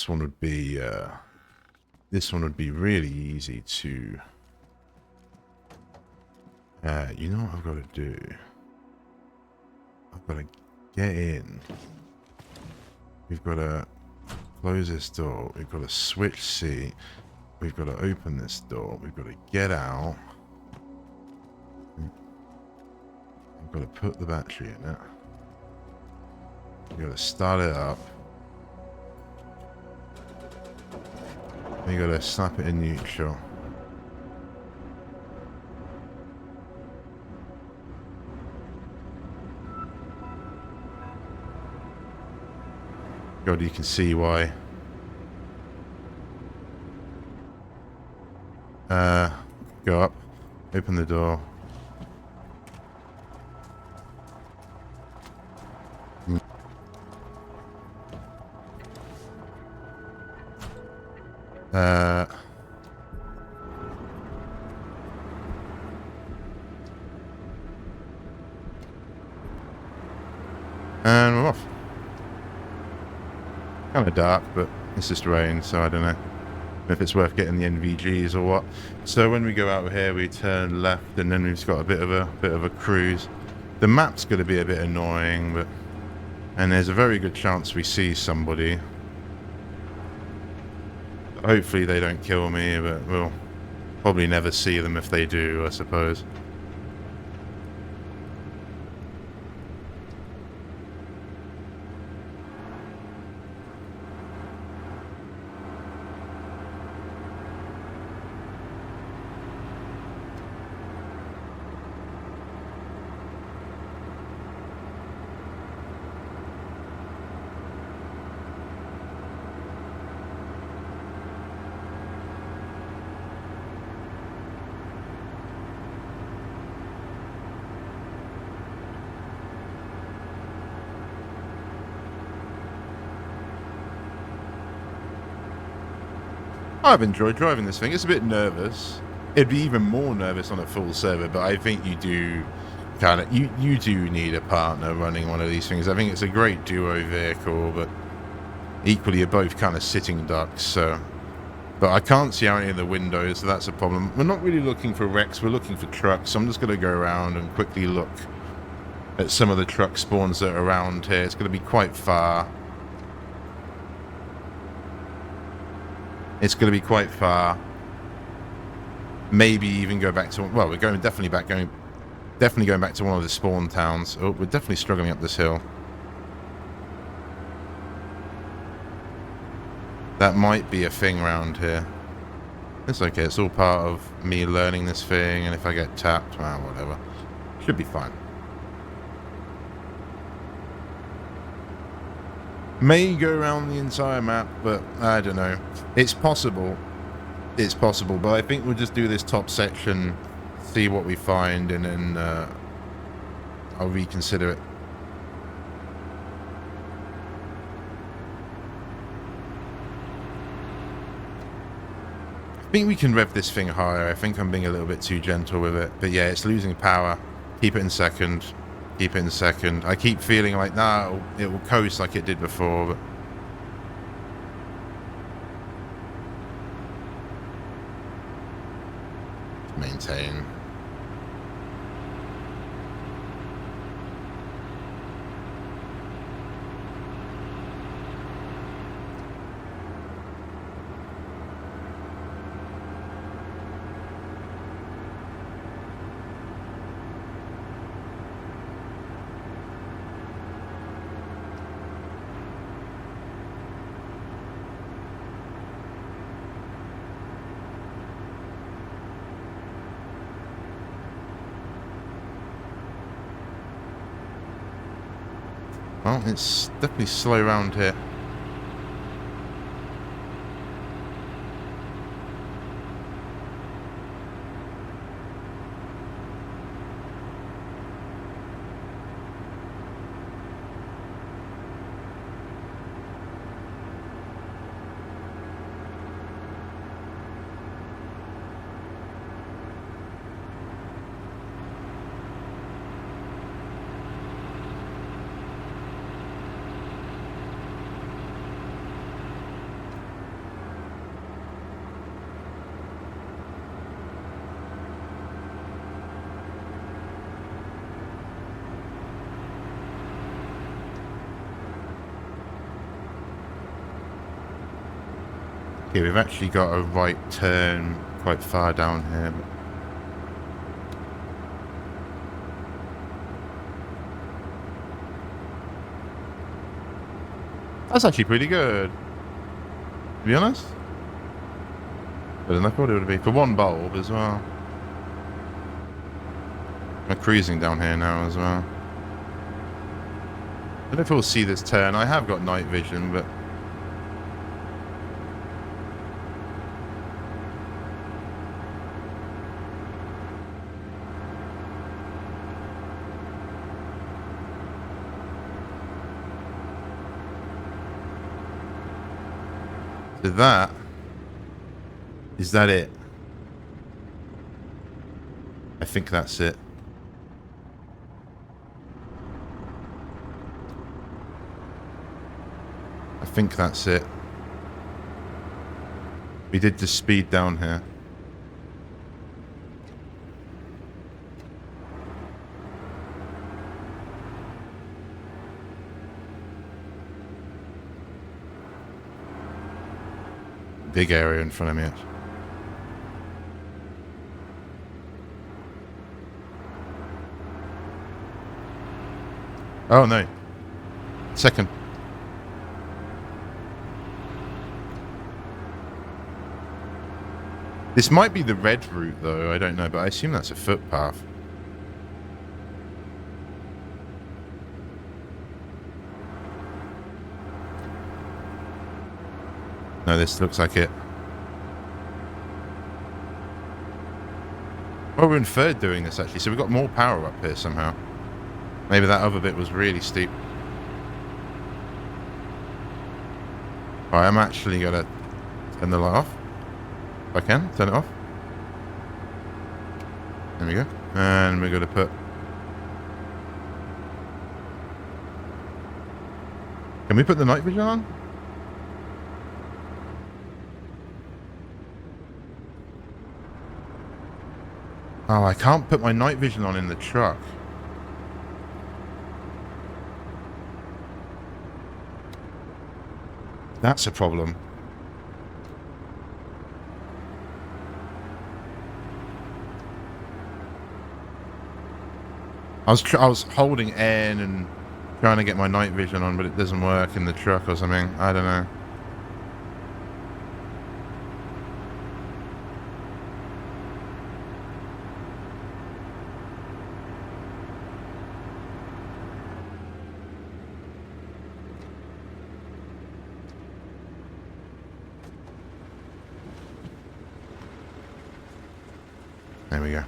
this one would be really easy to. You know what I've got to do? I've got to get in. We've got to close this door. We've got to switch seat. We've got to open this door. We've got to get out. We've got to put the battery in it. We've got to start it up. We've got to snap it in neutral. God, you can see why. Go up, open the door. And we're off. Kind of dark, but it's just rain, so I don't know if it's worth getting the NVGs or what. So when we go out here, we turn left, and then we've just got a bit of a cruise. The map's going to be a bit annoying, and there's a very good chance we see somebody. Hopefully they don't kill me, but we'll probably never see them if they do, I suppose. I've enjoyed driving this thing. It's a bit nervous. It'd be even more nervous on a full server, but I think you do kind of you do need a partner running one of these things. I think it's a great duo vehicle, but equally you're both kind of sitting ducks. So, but I can't see out any of the windows, so that's a problem. We're not really looking for wrecks. We're looking for trucks. So I'm just going to go around and quickly look at some of the truck spawns that are around here. It's going to be quite far. It's going to be quite far. Maybe even go back to... Well, we're going definitely going back to one of the spawn towns. Oh, we're definitely struggling up this hill. That might be a thing around here. It's okay. It's all part of me learning this thing. And if I get tapped, well, whatever. Should be fine. May go around the entire map, but I don't know. It's possible. It's possible, but I think we'll just do this top section, see what we find, and then I'll reconsider it. I think we can rev this thing higher. I think I'm being a little bit too gentle with it. But yeah, it's losing power. Keep it in second. Keep it in second. I keep feeling like, nah, it will coast like it did before, but... maintain. Well, it's definitely slow around here. Here, we've actually got a right turn quite far down here. That's actually pretty good, to be honest. Better than I thought it would be. For one bulb as well. I'm cruising down here now as well. I don't know if we'll see this turn. I have got night vision, but... So that... Is that it? I think that's it. I think that's it. We did the speed down here. Big area in front of me. Oh no. Second. This might be the red route though, I don't know, but I assume that's a footpath. No, this looks like it. Well, we're in third doing this actually, so we've got more power up here somehow. Maybe that other bit was really steep. Alright, I'm actually gonna turn the light off. If I can, turn it off. There we go. And we're gonna put... Can we put the night vision on? Oh, I can't put my night vision on in the truck. That's a problem. I was holding N and trying to get my night vision on, but it doesn't work in the truck or something. I don't know. There we go.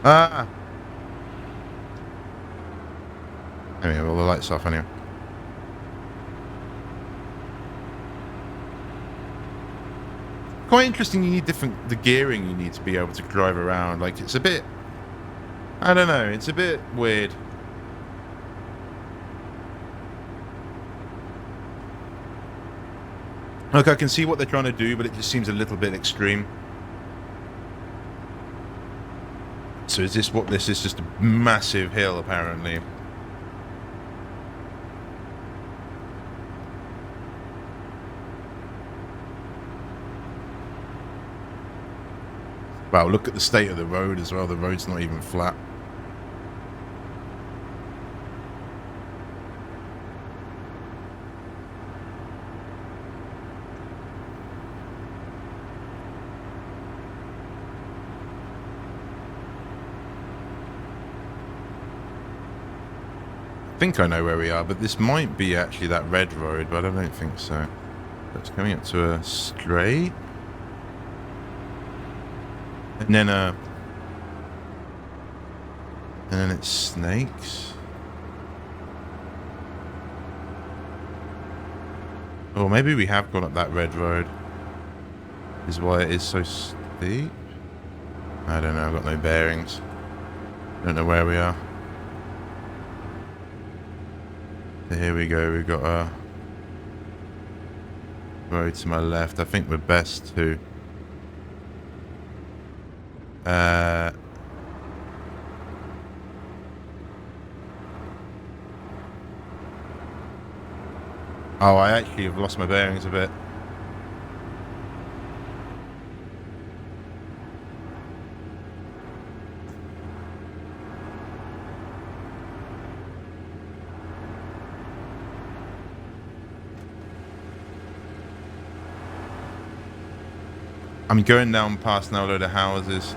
Ah! There we go, all the lights off anyway. Quite interesting, you need the gearing you need to be able to drive around. Like, it's a bit... I don't know, it's a bit weird. Look, I can see what they're trying to do, but it just seems a little bit extreme. So is this what this is? Just a massive hill, apparently. Wow, look at the state of the road as well. The road's not even flat. I think I know where we are, but this might be actually that red road, but I don't think so. It's coming up to a straight. And then it snakes. Or maybe we have gone up that red road. Is why it is so steep. I don't know, I've got no bearings. Don't know where we are. So here we go, we've got a road to my left. I think we're best to Oh, I actually have lost my bearings a bit. I'm going down past now a load of houses.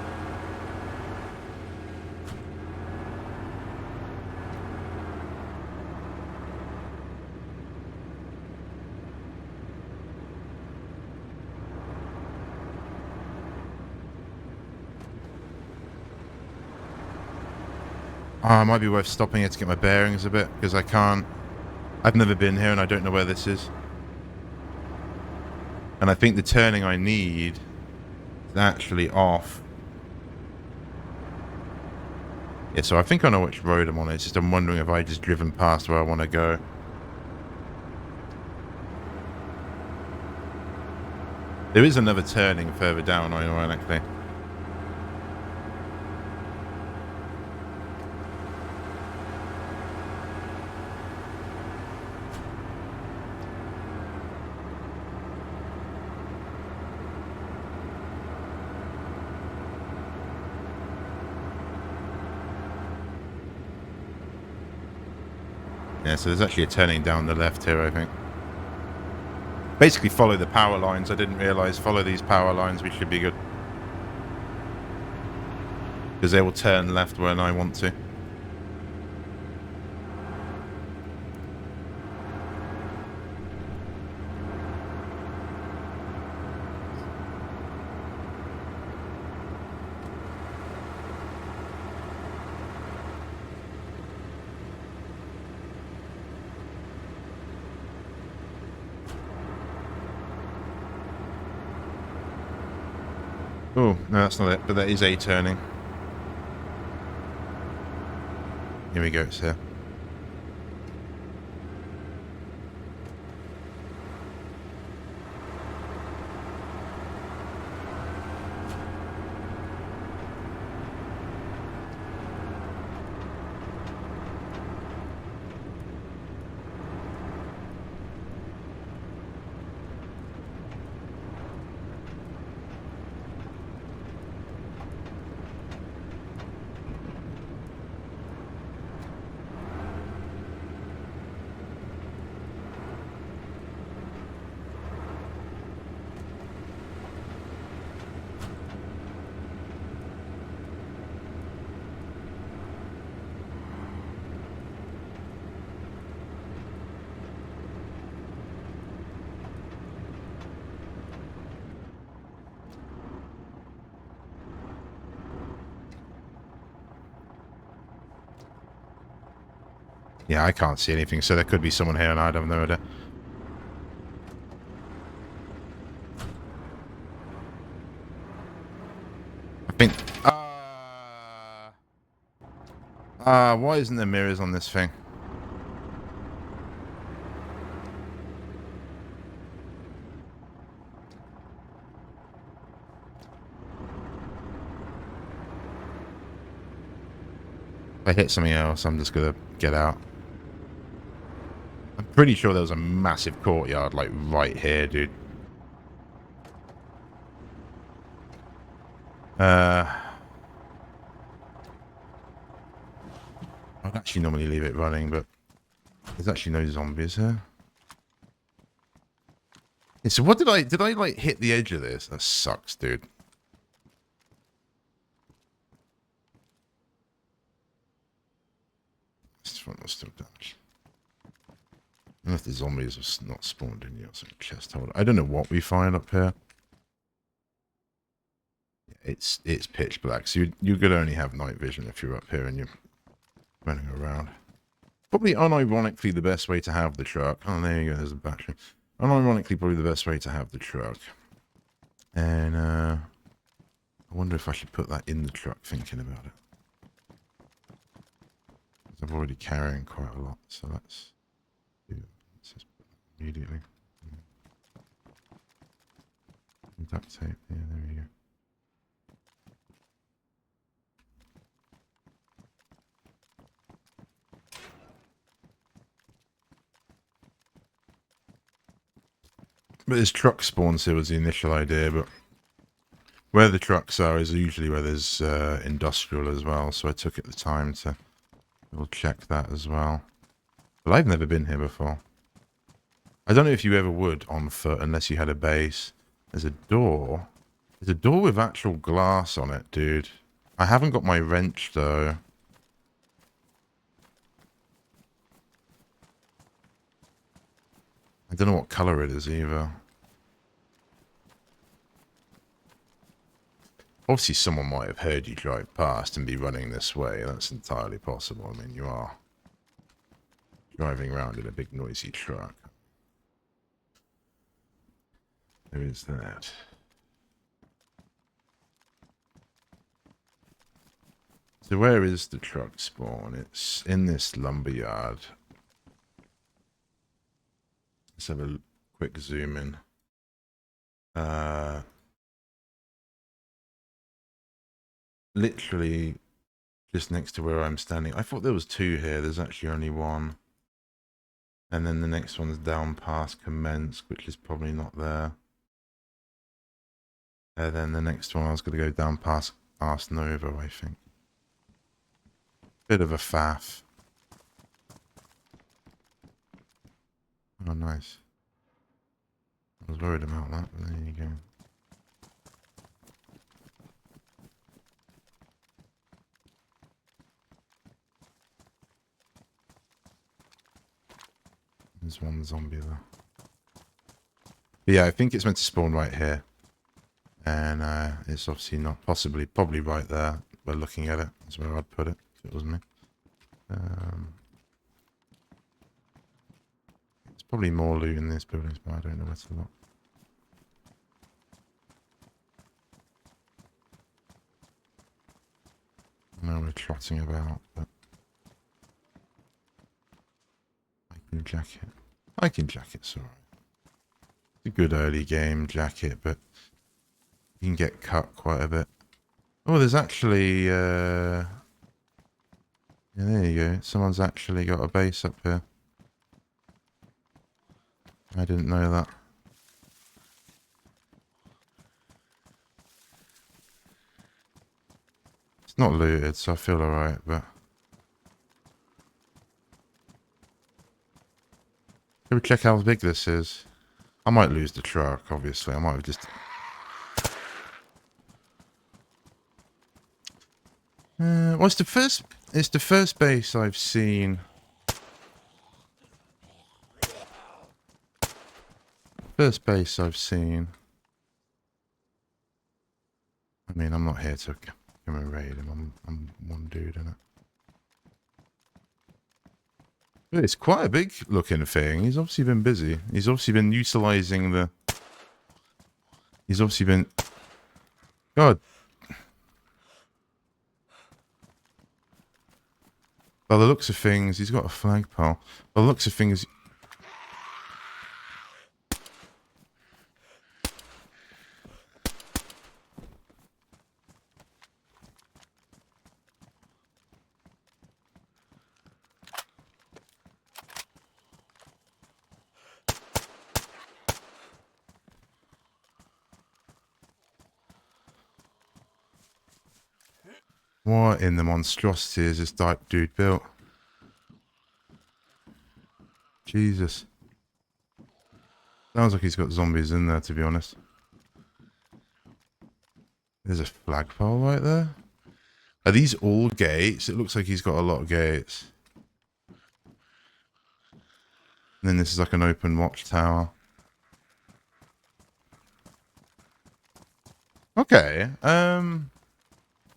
Oh, it might be worth stopping here to get my bearings a bit, because I can't... I've never been here and I don't know where this is. And I think the turning I need is actually off. Yeah, so I think I know which road I'm on. It's just I'm wondering if I just driven past where I want to go. There is another turning further down, ironically. Yeah, so there's actually a turning down the left here, I think. Basically follow the power lines. I didn't realise. Follow these power lines. We should be good. Because they will turn left when I want to. Oh, no, that's not it. But that is a turning. Here we go, it's here. Yeah, I can't see anything, so there could be someone here and I don't know it. I think... why isn't there mirrors on this thing? If I hit something else, I'm just gonna get out. I'm pretty sure there was a massive courtyard, like, right here, dude. I'd actually normally leave it running, but there's actually no zombies here. Yeah, so what did I like hit the edge of this? That sucks, dude. This one was still damaged. Unless the zombies have not spawned in yet, so chest holder. I don't know what we find up here. It's pitch black, so you could only have night vision if you're up here and you're running around. Probably unironically the best way to have the truck. Oh, there you go, there's a battery. Unironically, probably the best way to have the truck. And I wonder if I should put that in the truck, thinking about it. I'm already carrying quite a lot, so let's do that. Let's just put that immediately. Duct tape, yeah, there we go. But this truck spawns here was the initial idea, but where the trucks are is usually where there's industrial as well, so I took it the time to check that as well. But I've never been here before. I don't know if you ever would on foot unless you had a base. There's a door. There's a door with actual glass on it, dude. I haven't got my wrench, though. I don't know what colour it is, either. Obviously, someone might have heard you drive past and be running this way. That's entirely possible. I mean, you are driving around in a big, noisy truck. There is that. So where is the truck spawn? It's in this lumberyard. Let's have a quick zoom in. Literally just next to where I'm standing. I thought there was two here. There's actually only one. And then the next one's down past commence, which is probably not there. And then the next one I was going to go down past Ars Nova, I think. Bit of a faff. Oh, nice. I was worried about that, but there you go. There's one zombie there. But yeah, I think it's meant to spawn right here. And it's obviously not, probably right there. By looking at it, that's where I'd put it, if it was me. There's probably more loot in these buildings, but I don't know where to look. I know we're trotting about, but... Hiking jacket's alright. It's a good early game jacket, but you can get cut quite a bit. Oh, there's actually yeah, there you go. Someone's actually got a base up here. I didn't know that. It's not looted, so I feel alright, but... Can we check how big this is? I might lose the truck, obviously. I might have just... well, it's the first base I've seen. First base I've seen. I mean, I'm not here to come and raid him. I'm one dude in it. But it's quite a big looking thing. He's obviously been busy. He's obviously been utilizing the... He's obviously been... God. By the looks of things, he's got a flagpole. By the looks of things... What in the monstrosity is this dark dude built? Jesus. Sounds like he's got zombies in there, to be honest. There's a flagpole right there. Are these all gates? It looks like he's got a lot of gates. And then this is like an open watchtower. Okay.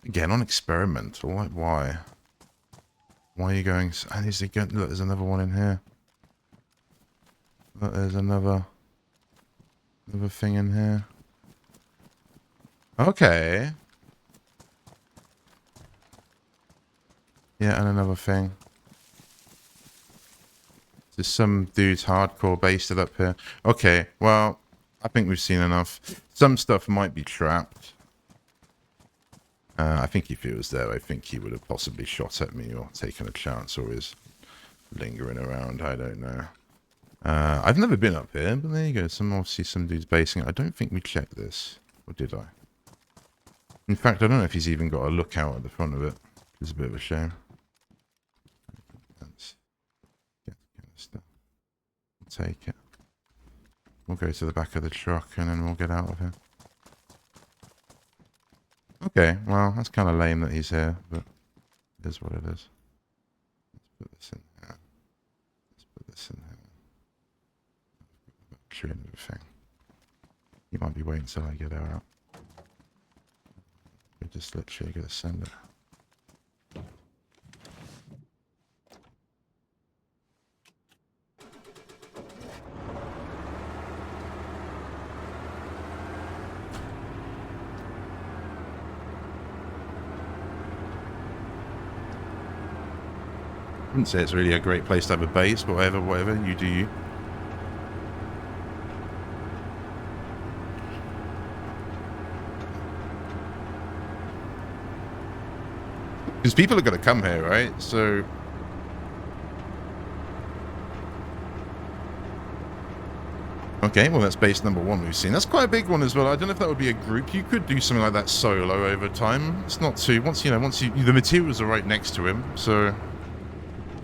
Again, on experimental. Like, why? Why are you going... And is he going... Look, there's another one in here. Look, there's another thing in here. Okay. Yeah, and another thing. There's some dude's hardcore based it up here. Okay, well, I think we've seen enough. Some stuff might be trapped. I think if he was there, I think he would have possibly shot at me or taken a chance or is lingering around. I don't know. I've never been up here, but there you go. Obviously some dude's basing it. I don't think we checked this. Or did I? In fact, I don't know if he's even got a lookout at the front of it. It's a bit of a shame. Let's get kind of stuff. We'll take it. We'll go to the back of the truck and then we'll get out of here. Okay, well, that's kind of lame that he's here, but it is what it is. Let's put this in here. Let's put this in here. Battery and everything. You might be waiting until I get her out. We're just literally going to send it. I wouldn't say it's really a great place to have a base, but whatever, you do you. Because people are going to come here, right? So... Okay, well that's base number 1 we've seen. That's quite a big one as well. I don't know if that would be a group. You could do something like that solo over time. It's not too... Once you the materials are right next to him, so...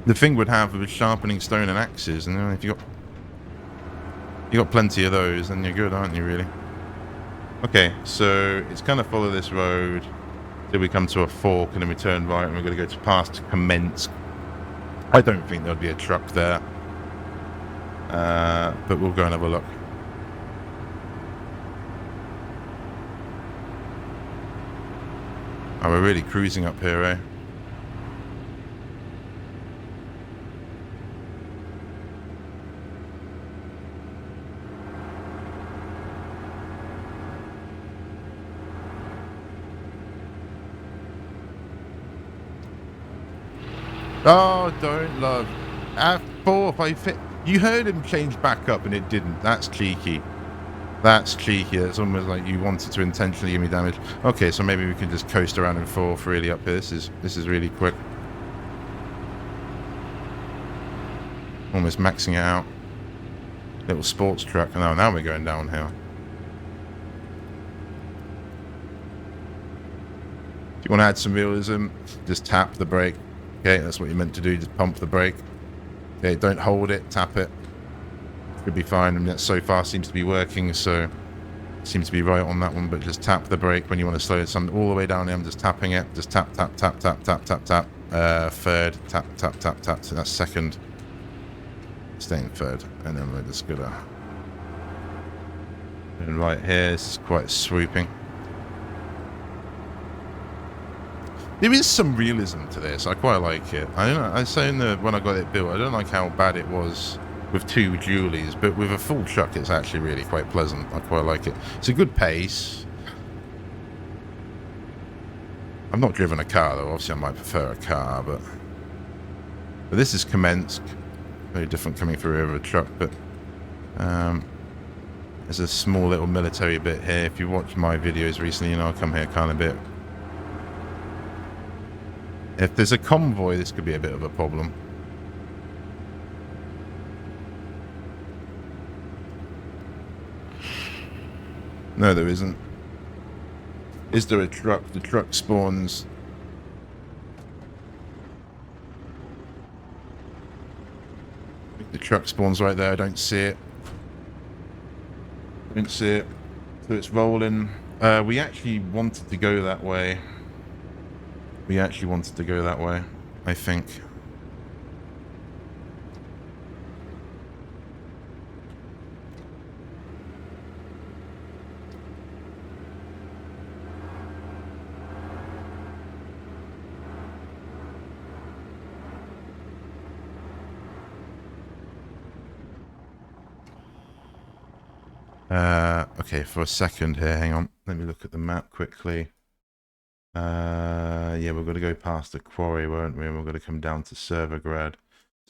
The thing would have with sharpening stone and axes, and if you got plenty of those, then you're good, aren't you, really? Okay, so it's kind of follow this road till we come to a fork, and then we turn right, and we're going to go to past Commence. I don't think there'll be a truck there, but we'll go and have a look. Oh, we're really cruising up here, eh? Oh, don't love. At 4, 5, 6. You heard him change back up and it didn't. That's cheeky. That's cheeky. It's almost like you wanted to intentionally give me damage. Okay, so maybe we can just coast around in 4th really up here. This is really quick. Almost maxing it out. Little sports truck. Oh, now we're going downhill. If you want to add some realism, just tap the brake. Okay, that's what you're meant to do, just pump the brake. Okay, don't hold it, tap it. Should be fine, and that so far seems to be working, so... Seems to be right on that one, but just tap the brake when you want to slow it something all the way down here. I'm just tapping it. Just tap, tap, tap, tap, tap, tap, tap. 3rd, tap, tap, tap, tap. So that's 2nd. Staying 3rd. And then we're just gonna... And right here, this is quite swooping. There is some realism to this. I quite like it. I don't know. I was saying that when I got it built, I don't like how bad it was with 2 dualies, but with a full truck, it's actually really quite pleasant. I quite like it. It's a good pace. I've not driven a car though. Obviously, I might prefer a car, but this is Commensk. Very different coming through over a truck, but there's a small little military bit here. If you watch my videos recently, you know I come here kind of bit. If there's a convoy, this could be a bit of a problem. No, there isn't. Is there a truck? The truck spawns. The truck spawns right there. I don't see it. I don't see it. So it's rolling. We actually wanted to go that way. We actually wanted to go that way, I think. Okay, for a second here, hang on. Let me look at the map quickly. Yeah, we're going to go past the quarry, won't we? And we're going to come down to Servergrad.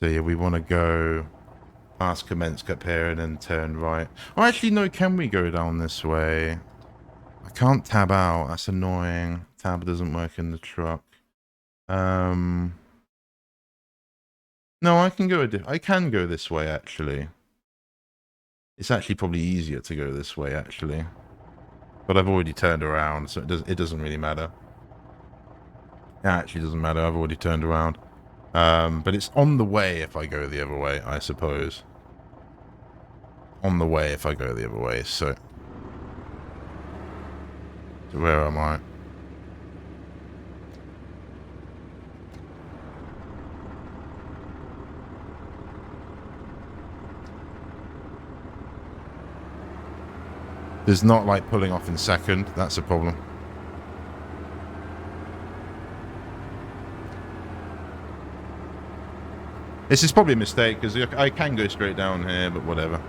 So yeah, we want to go past Commensk up here and then turn right. Oh, actually, no, can we go down this way? I can't tab out. That's annoying. Tab doesn't work in the truck. No, I can go this way, actually. It's actually probably easier to go this way, actually. But I've already turned around, so it doesn't really matter. It actually doesn't matter. I've already turned around. But it's on the way if I go the other way, I suppose. On the way if I go the other way, so where am I? There's not like pulling off in second. That's a problem. This is probably a mistake because I can go straight down here, but whatever.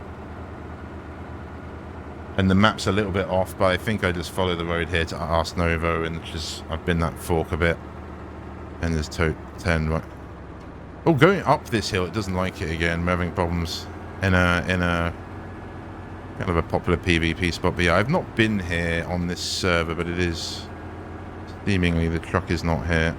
And the map's a little bit off, but I think I just follow the road here to Ars Novo, and just I've been that fork a bit. And there's 10 right. Oh, going up this hill, it doesn't like it again. I'm having problems in a kind of a popular PvP spot. But yeah, I've not been here on this server, but it is seemingly the truck is not here.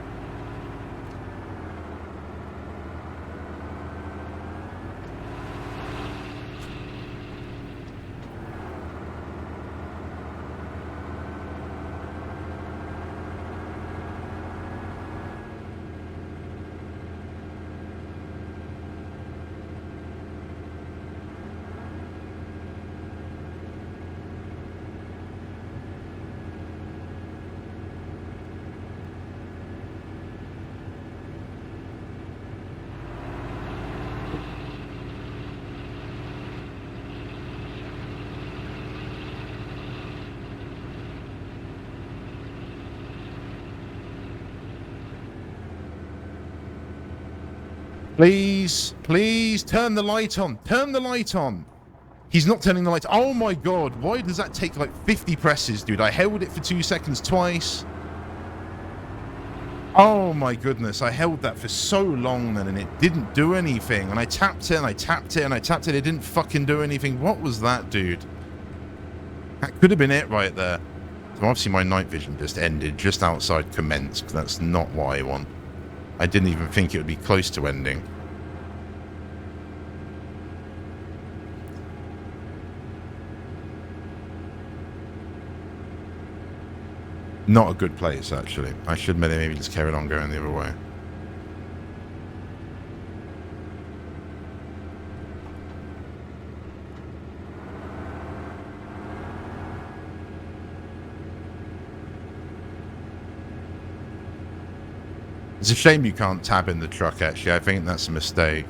Please, please, turn the light on. Turn the light on. He's not turning the light. Oh my god, why does that take like 50 presses, dude? I held it for 2 seconds twice. Oh my goodness, I held that for so long then and it didn't do anything. And I tapped it and I tapped it and I tapped it. It didn't fucking do anything. What was that, dude? That could have been it right there. So obviously my night vision just ended just outside commence, because that's not what I want. I didn't even think it would be close to ending. Not a good place, actually. I should maybe just carry on going the other way. It's a shame you can't tab in the truck, actually. I think that's a mistake.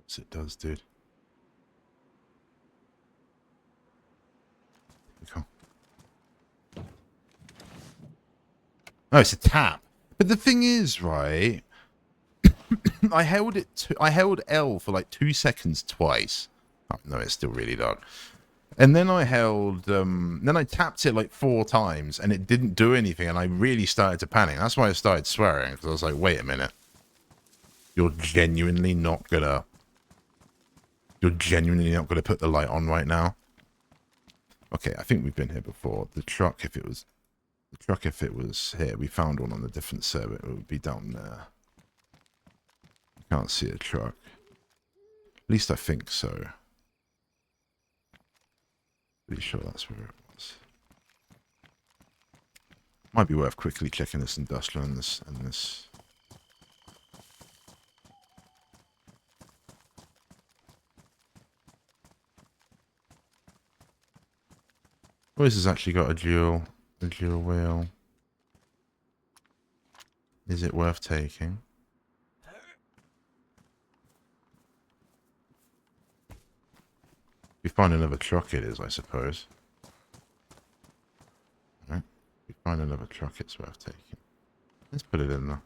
Yes, it does, dude. Cool. Oh, it's a tap. But the thing is, right? I held L for like 2 seconds twice. Oh, no, it's still really dark. And then I held, then I tapped it like 4 times and it didn't do anything. And I really started to panic. That's why I started swearing. Because I was like, wait a minute. You're genuinely not gonna put the light on right now. Okay, I think we've been here before. The truck, if it was here, we found one on a different server. It would be down there. Can't see a truck. At least I think so. Pretty sure that's where it was. Might be worth quickly checking this industrial and this. Oh, this has actually got a dual wheel. Is it worth taking? If we find another truck, it is, I suppose. Right. If we find another truck, it's worth taking. Let's put it in there.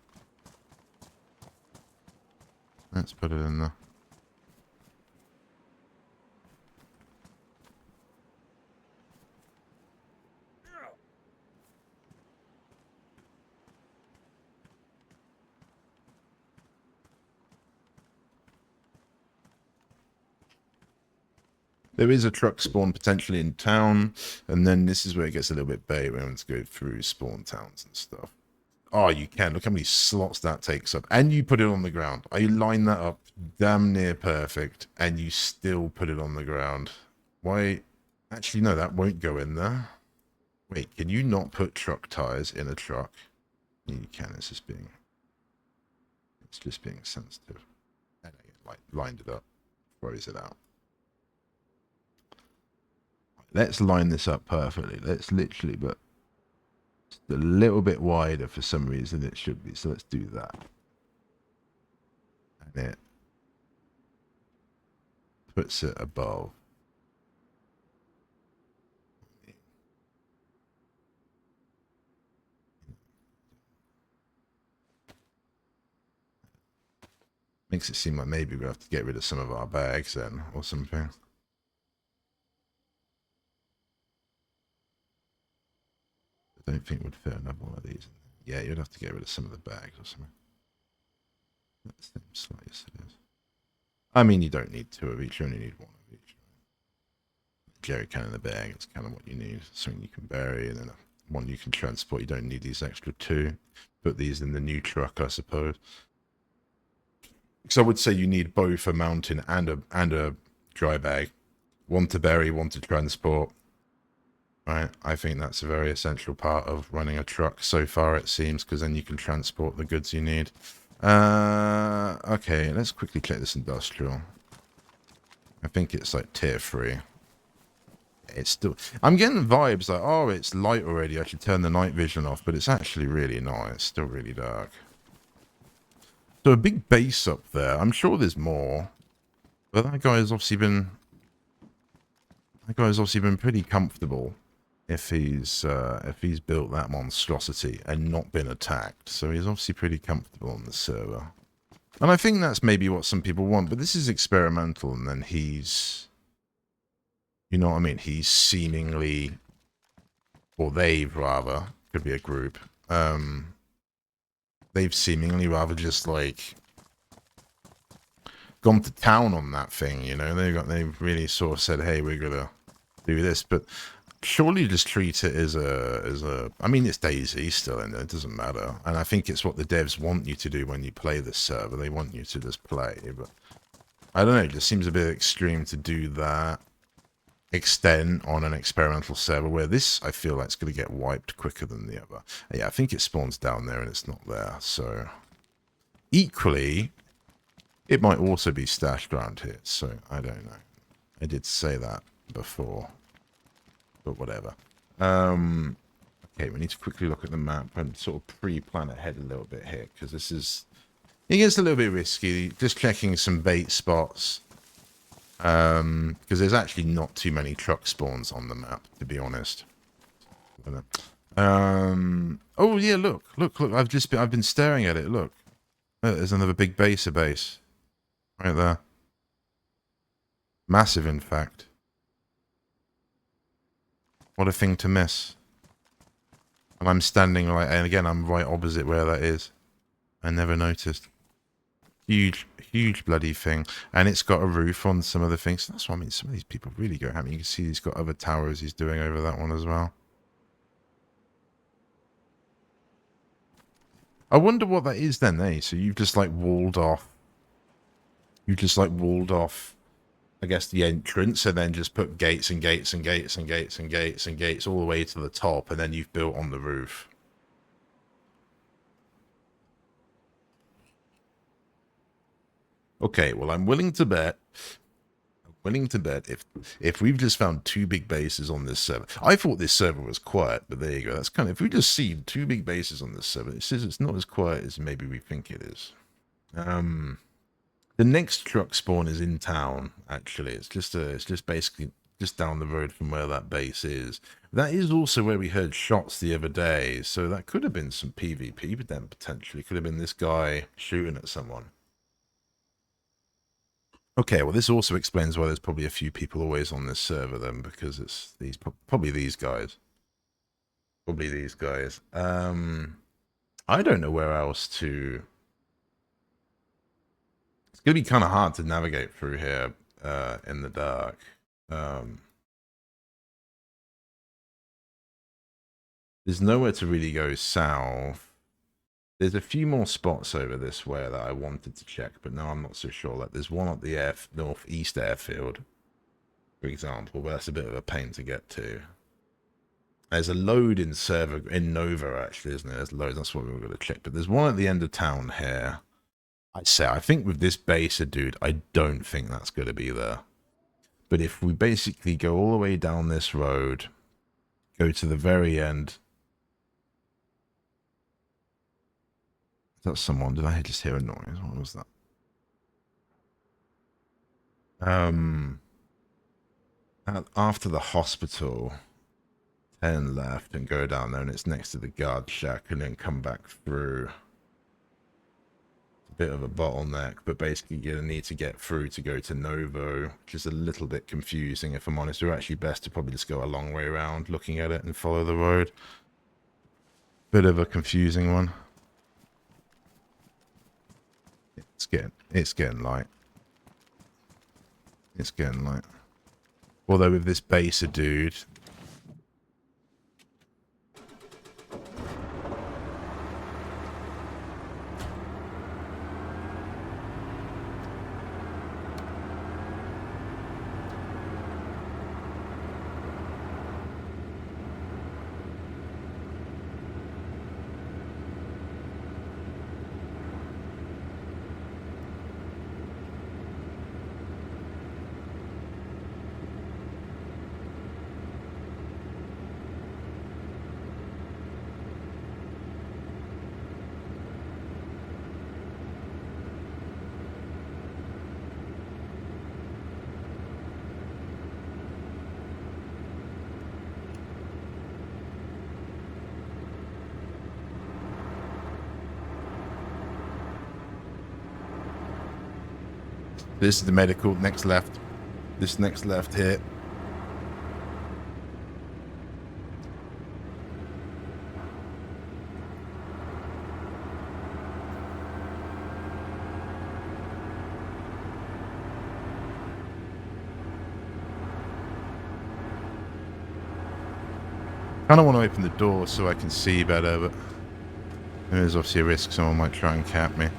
Let's put it in there. There is a truck spawn potentially in town, and then this is where it gets a little bit bait when it's go through spawn towns and stuff. Oh, you can. Look how many slots that takes up. And you put it on the ground. I line that up damn near perfect, and you still put it on the ground. Why? Actually, no, that won't go in there. Wait, can you not put truck tires in a truck? You can. It's just being sensitive. And I lined it up. Throws it out. Let's line this up perfectly. Let's literally, but it's a little bit wider for some reason it should be. So let's do that. And it puts it above. Makes it seem like maybe we have to get rid of some of our bags then, or something. I don't think we'd fit another one of these. Yeah, you'd have to get rid of some of the bags or something. That seems slice it is. I mean, you don't need 2 of each, you only need 1 of each. Jerry can in the bag, it's kind of what you need. Something you can bury, and then one you can transport. You don't need these extra 2. Put these in the new truck, I suppose. Because I would say you need both a mountain and a dry bag. 1 to bury, 1 to transport. Right, I think that's a very essential part of running a truck so far, it seems, because then you can transport the goods you need. Okay, let's quickly check this industrial. I think it's like tier 3. It's still... I'm getting vibes like, oh, it's light already, I should turn the night vision off, but it's actually really not. It's still really dark. So a big base up there. I'm sure there's more. But that guy's obviously been... pretty comfortable if he's built that monstrosity and not been attacked. So he's obviously pretty comfortable on the server. And I think that's maybe what some people want, but this is experimental, and then he's... You know what I mean? He's seemingly... Or they've, rather. Could be a group. They've seemingly rather just, like... gone to town on that thing, you know? They've really sort of said, hey, we're gonna do this, but... Surely just treat it as a... I mean, it's Dayz still in there. It doesn't matter. And I think it's what the devs want you to do when you play this server. They want you to just play. But I don't know. It just seems a bit extreme to do that extent on an experimental server where this, I feel like, it's going to get wiped quicker than the other. Yeah, I think it spawns down there and it's not there. So equally, it might also be stashed around here. So I don't know. I did say that before. But whatever. Okay, we need to quickly look at the map and sort of pre-plan ahead a little bit here, because this is... It gets a little bit risky. Just checking some bait spots. Because there's actually not too many truck spawns on the map, to be honest. Oh yeah, look. I've been staring at it. Look, there's another big base right there. Massive, in fact. What a thing to miss. And I'm standing right, and again, I'm right opposite where that is. I never noticed. Huge, huge bloody thing. And it's got a roof on some of the things. That's what I mean. Some of these people really go ham. You can see he's got other towers he's doing over that one as well. I wonder what that is then, eh? So you've just like walled off. You just like walled off, I guess, the entrance, and then just put gates and gates and gates and gates and gates and gates all the way to the top, and then you've built on the roof. Okay, well, I'm willing to bet if we've just found two big bases on this server. I thought this server was quiet, but there you go. That's kind of, if we just see two big bases on this server, it says it's not as quiet as maybe we think it is. The next truck spawn is in town, actually. It's just basically just down the road from where that base is. That is also where we heard shots the other day, so that could have been some PvP, but then potentially could have been this guy shooting at someone. Okay, well, this also explains why there's probably a few people always on this server then, because it's these probably these guys. Probably these guys. I don't know where else to. It's gonna be kind of hard to navigate through here in the dark. There's nowhere to really go south. There's a few more spots over this way that I wanted to check, but no, I'm not so sure. Like, there's one at the northeast airfield, for example, but that's a bit of a pain to get to. There's a load in server in Nova, actually, isn't there? There's loads. That's what we were going to check. But there's one at the end of town here. I think with this baser, dude, I don't think that's going to be there. But if we basically go all the way down this road, go to the very end. Is that someone? Did I just hear a noise? What was that? After the hospital, 10 left and go down there, and it's next to the guard shack, and then come back through. It's a bit of a bottleneck, but basically you're going to need to get through to go to Novo, which is a little bit confusing, if I'm honest. We're actually best to probably just go a long way around, looking at it and follow the road. Bit of a confusing one. It's getting light. It's getting light. Although with this baser dude, this is the medical, next left. This next left here. I don't want to open the door so I can see better, but there's obviously a risk someone might try and cap me.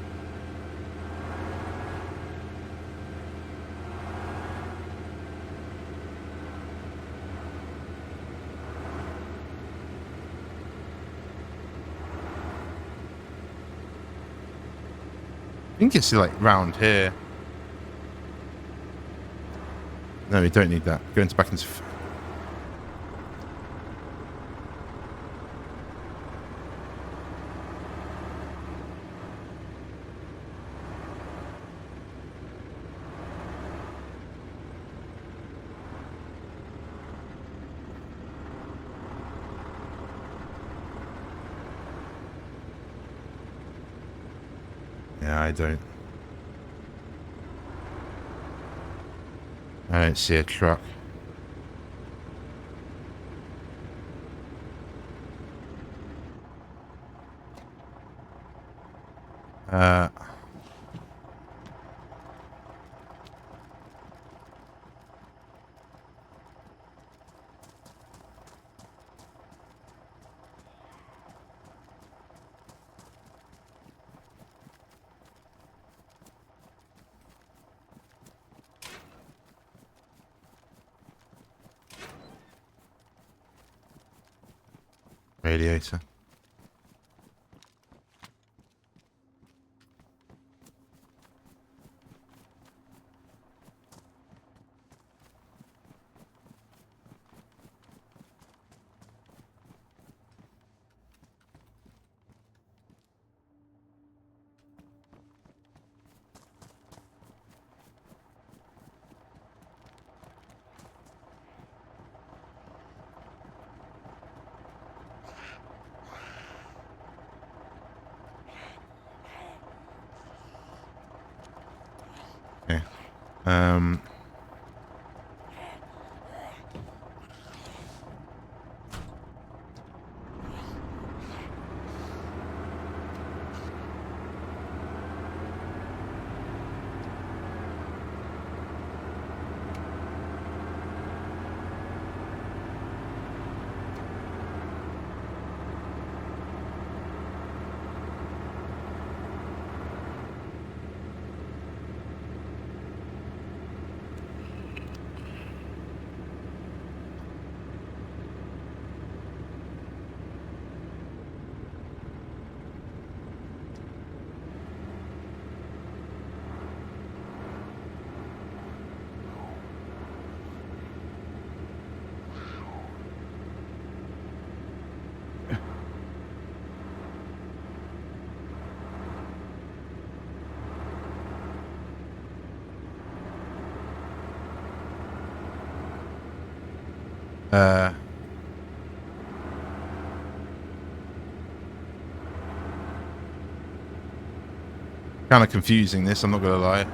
I think it's like round here. No, we don't need that. Go into back into. Yeah, I don't. I don't see a truck. Radiator. Okay. Kind of confusing this, I'm not gonna lie.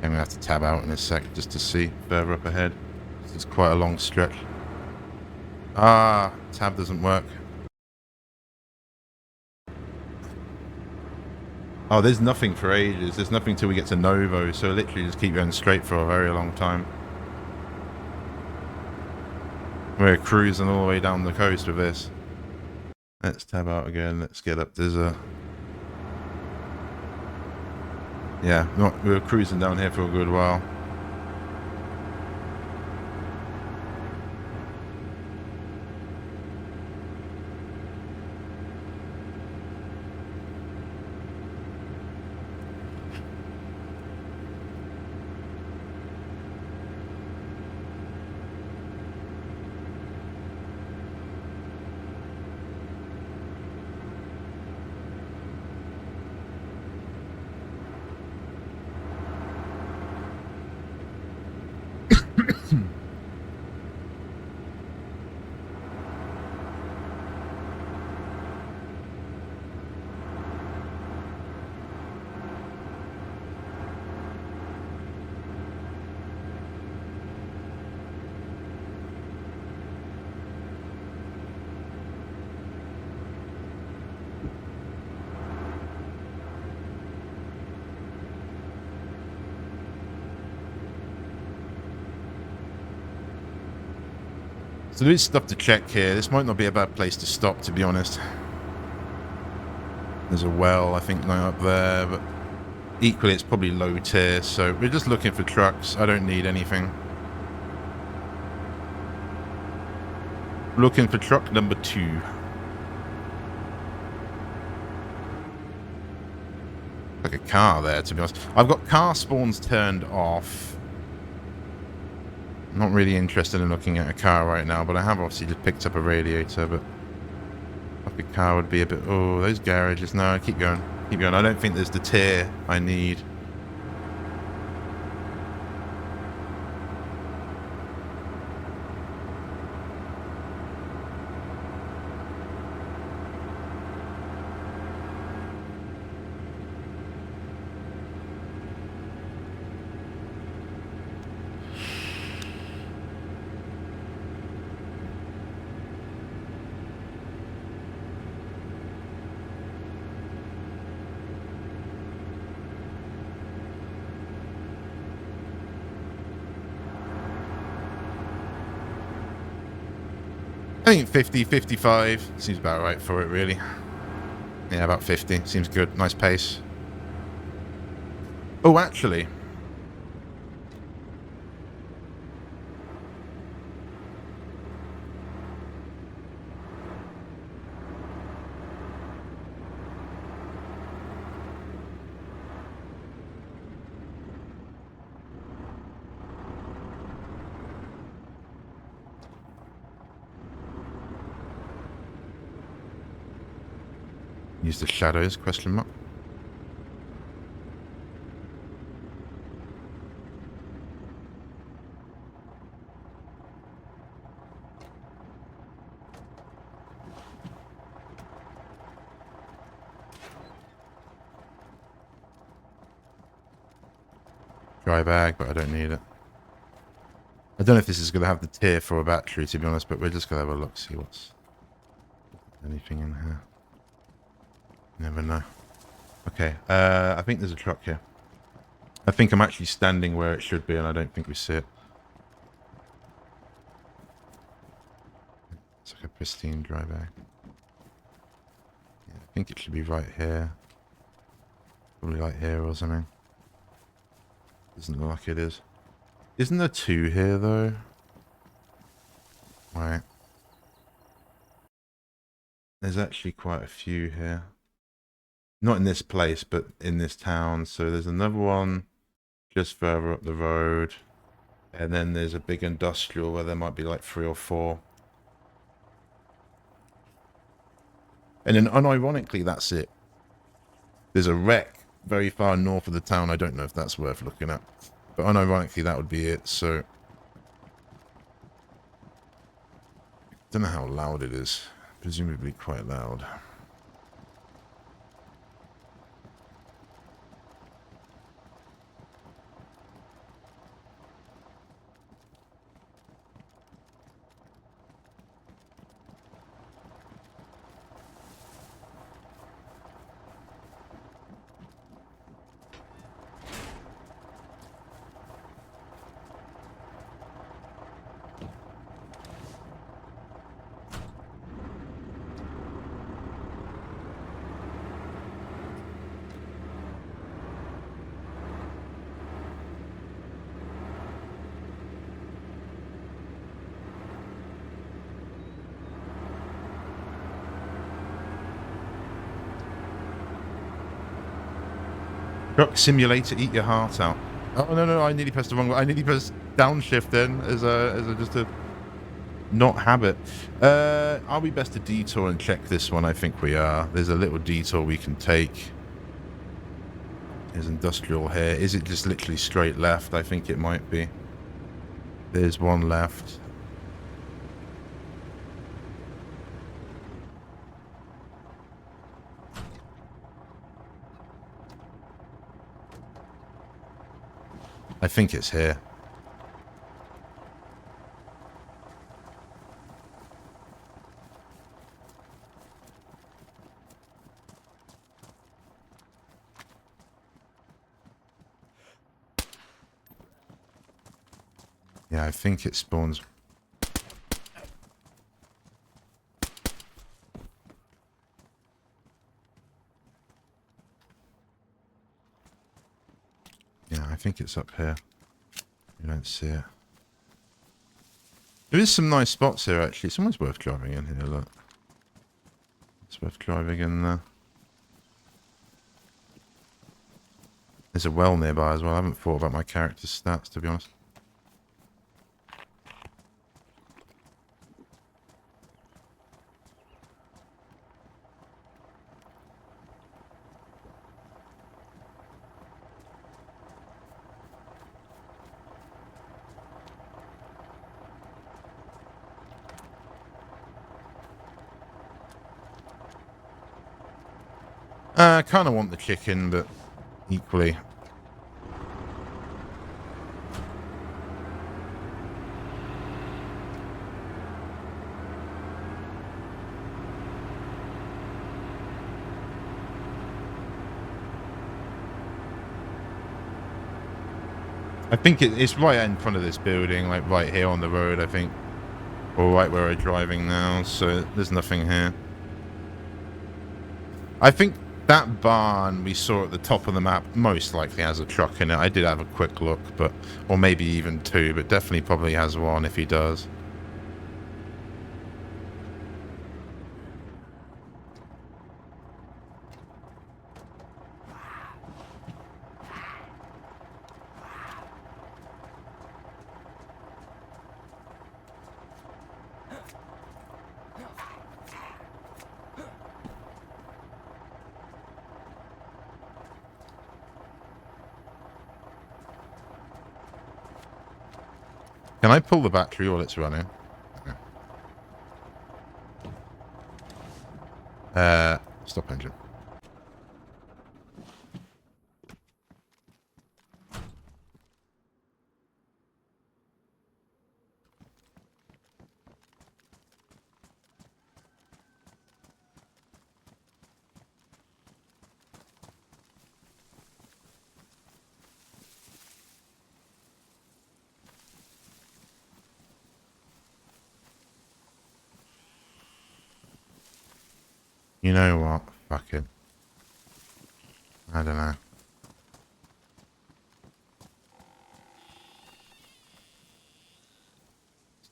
I'm gonna have to tab out in a sec just to see further up ahead. This is quite a long stretch. Ah, tab doesn't work. Oh, there's nothing for ages. There's nothing till we get to Novo, so literally just keep going straight for a very long time. We're cruising all the way down the coast with this. Let's tab out again. Let's get up. There's a... Yeah, we were cruising down here for a good while. So there is stuff to check here. This might not be a bad place to stop, to be honest. There's a well, I think, going up there, but equally it's probably low tier, so we're just looking for trucks. I don't need anything. Looking for truck number 2. Like a car there, to be honest. I've got car spawns turned off. I'm not really interested in looking at a car right now, but I have obviously just picked up a radiator, but like a car would be a bit... Oh, those garages. No, keep going. Keep going. I don't think there's the tier I need. I think 50, 55 seems about right for it, really. Yeah, about 50. Seems good. Nice pace. Oh, actually. Use the shadows, question mark. Dry bag, but I don't need it. I don't know if this is going to have the tier for a battery, to be honest, but we're just going to have a look, see what's anything in here. Never know. Okay, I think there's a truck here. I think I'm actually standing where it should be, and I don't think we see it. It's like a pristine dry bag. Yeah, I think it should be right here. Probably like here or something. Doesn't look like it is. Isn't there two here, though? Right. There's actually quite a few here. Not in this place, but in this town. So there's another one just further up the road. And then there's a big industrial where there might be like 3 or 4. And then unironically, that's it. There's a wreck very far north of the town. I don't know if that's worth looking at. But unironically, that would be it. So I don't know how loud it is. Presumably quite loud. Truck simulator, eat your heart out. Oh no, I nearly pressed the wrong one. I nearly pressed downshift then as a just a not habit. Are we best to detour and check this one? I think we are. There's a little detour we can take. There's industrial here. Is it just literally straight left? I think it might be. There's one left. I think it's here. Yeah, I think it spawns. Yeah, I think it's up here. You don't see it. There is some nice spots here, actually. It's almost worth driving in here, look. It's worth driving in there. There's a well nearby as well. I haven't thought about my character's stats, to be honest. I kind of want the chicken, but equally. I think it's right in front of this building, like right here on the road, I think. Or right where we're driving now, so there's nothing here. I think that barn we saw at the top of the map most likely has a truck in it. I did have a quick look, but or maybe even two, but definitely probably has one if he does. Can I pull the battery while it's running? Stop engine. You know what? Fuck it. I don't know.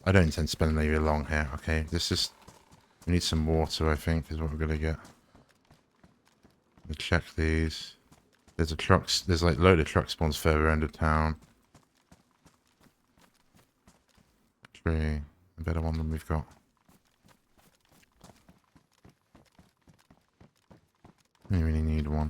I don't intend to spend very long here, okay? This is... We need some water, I think, is what we're going to get. We'll check these. There's a truck... There's like a load of truck spawns further end of town. Tree. A better one than we've got. We really need one.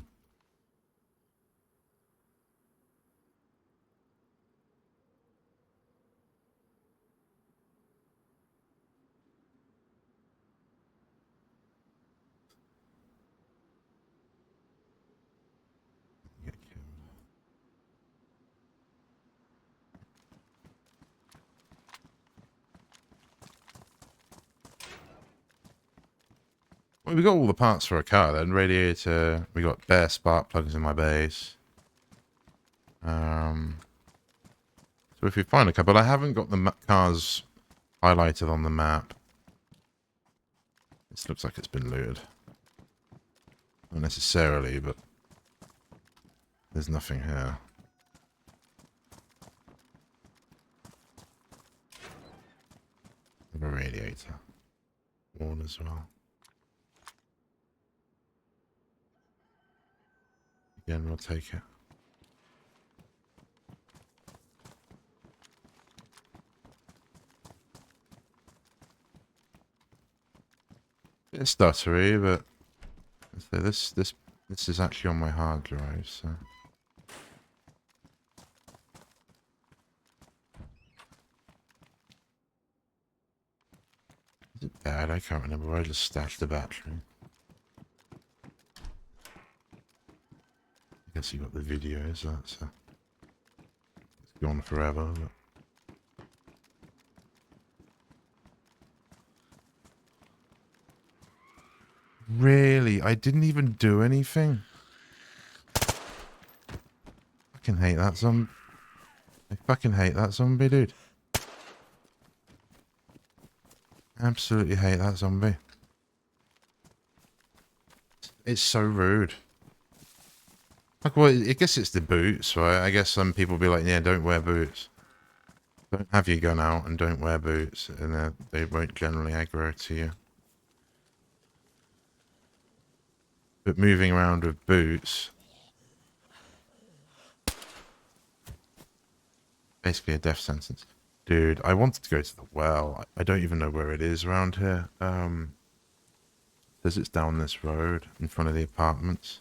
Well, we got all the parts for a car then. Radiator. We got bare spark plugs in my base. So if we find a couple, I haven't got the cars highlighted on the map. This looks like it's been looted. Not necessarily, but there's nothing here. A radiator. Worn as well. Again, we'll take it. Bit stuttery, but so this is actually on my hard drive, so. Is it bad? I can't remember where I just stashed the battery. I guess you got the videos, that's it's gone forever, but. Really? I didn't even do anything? Fucking hate that zombie. I fucking hate that zombie, dude. Absolutely hate that zombie. It's so rude. Like, well, I guess it's the boots, right? I guess some people be like, yeah, don't wear boots. Don't have your gun out and don't wear boots, and they won't generally aggro to you. But moving around with boots... Basically a death sentence. Dude, I wanted to go to the well. I don't even know where it is around here. Says it's down this road in front of the apartments.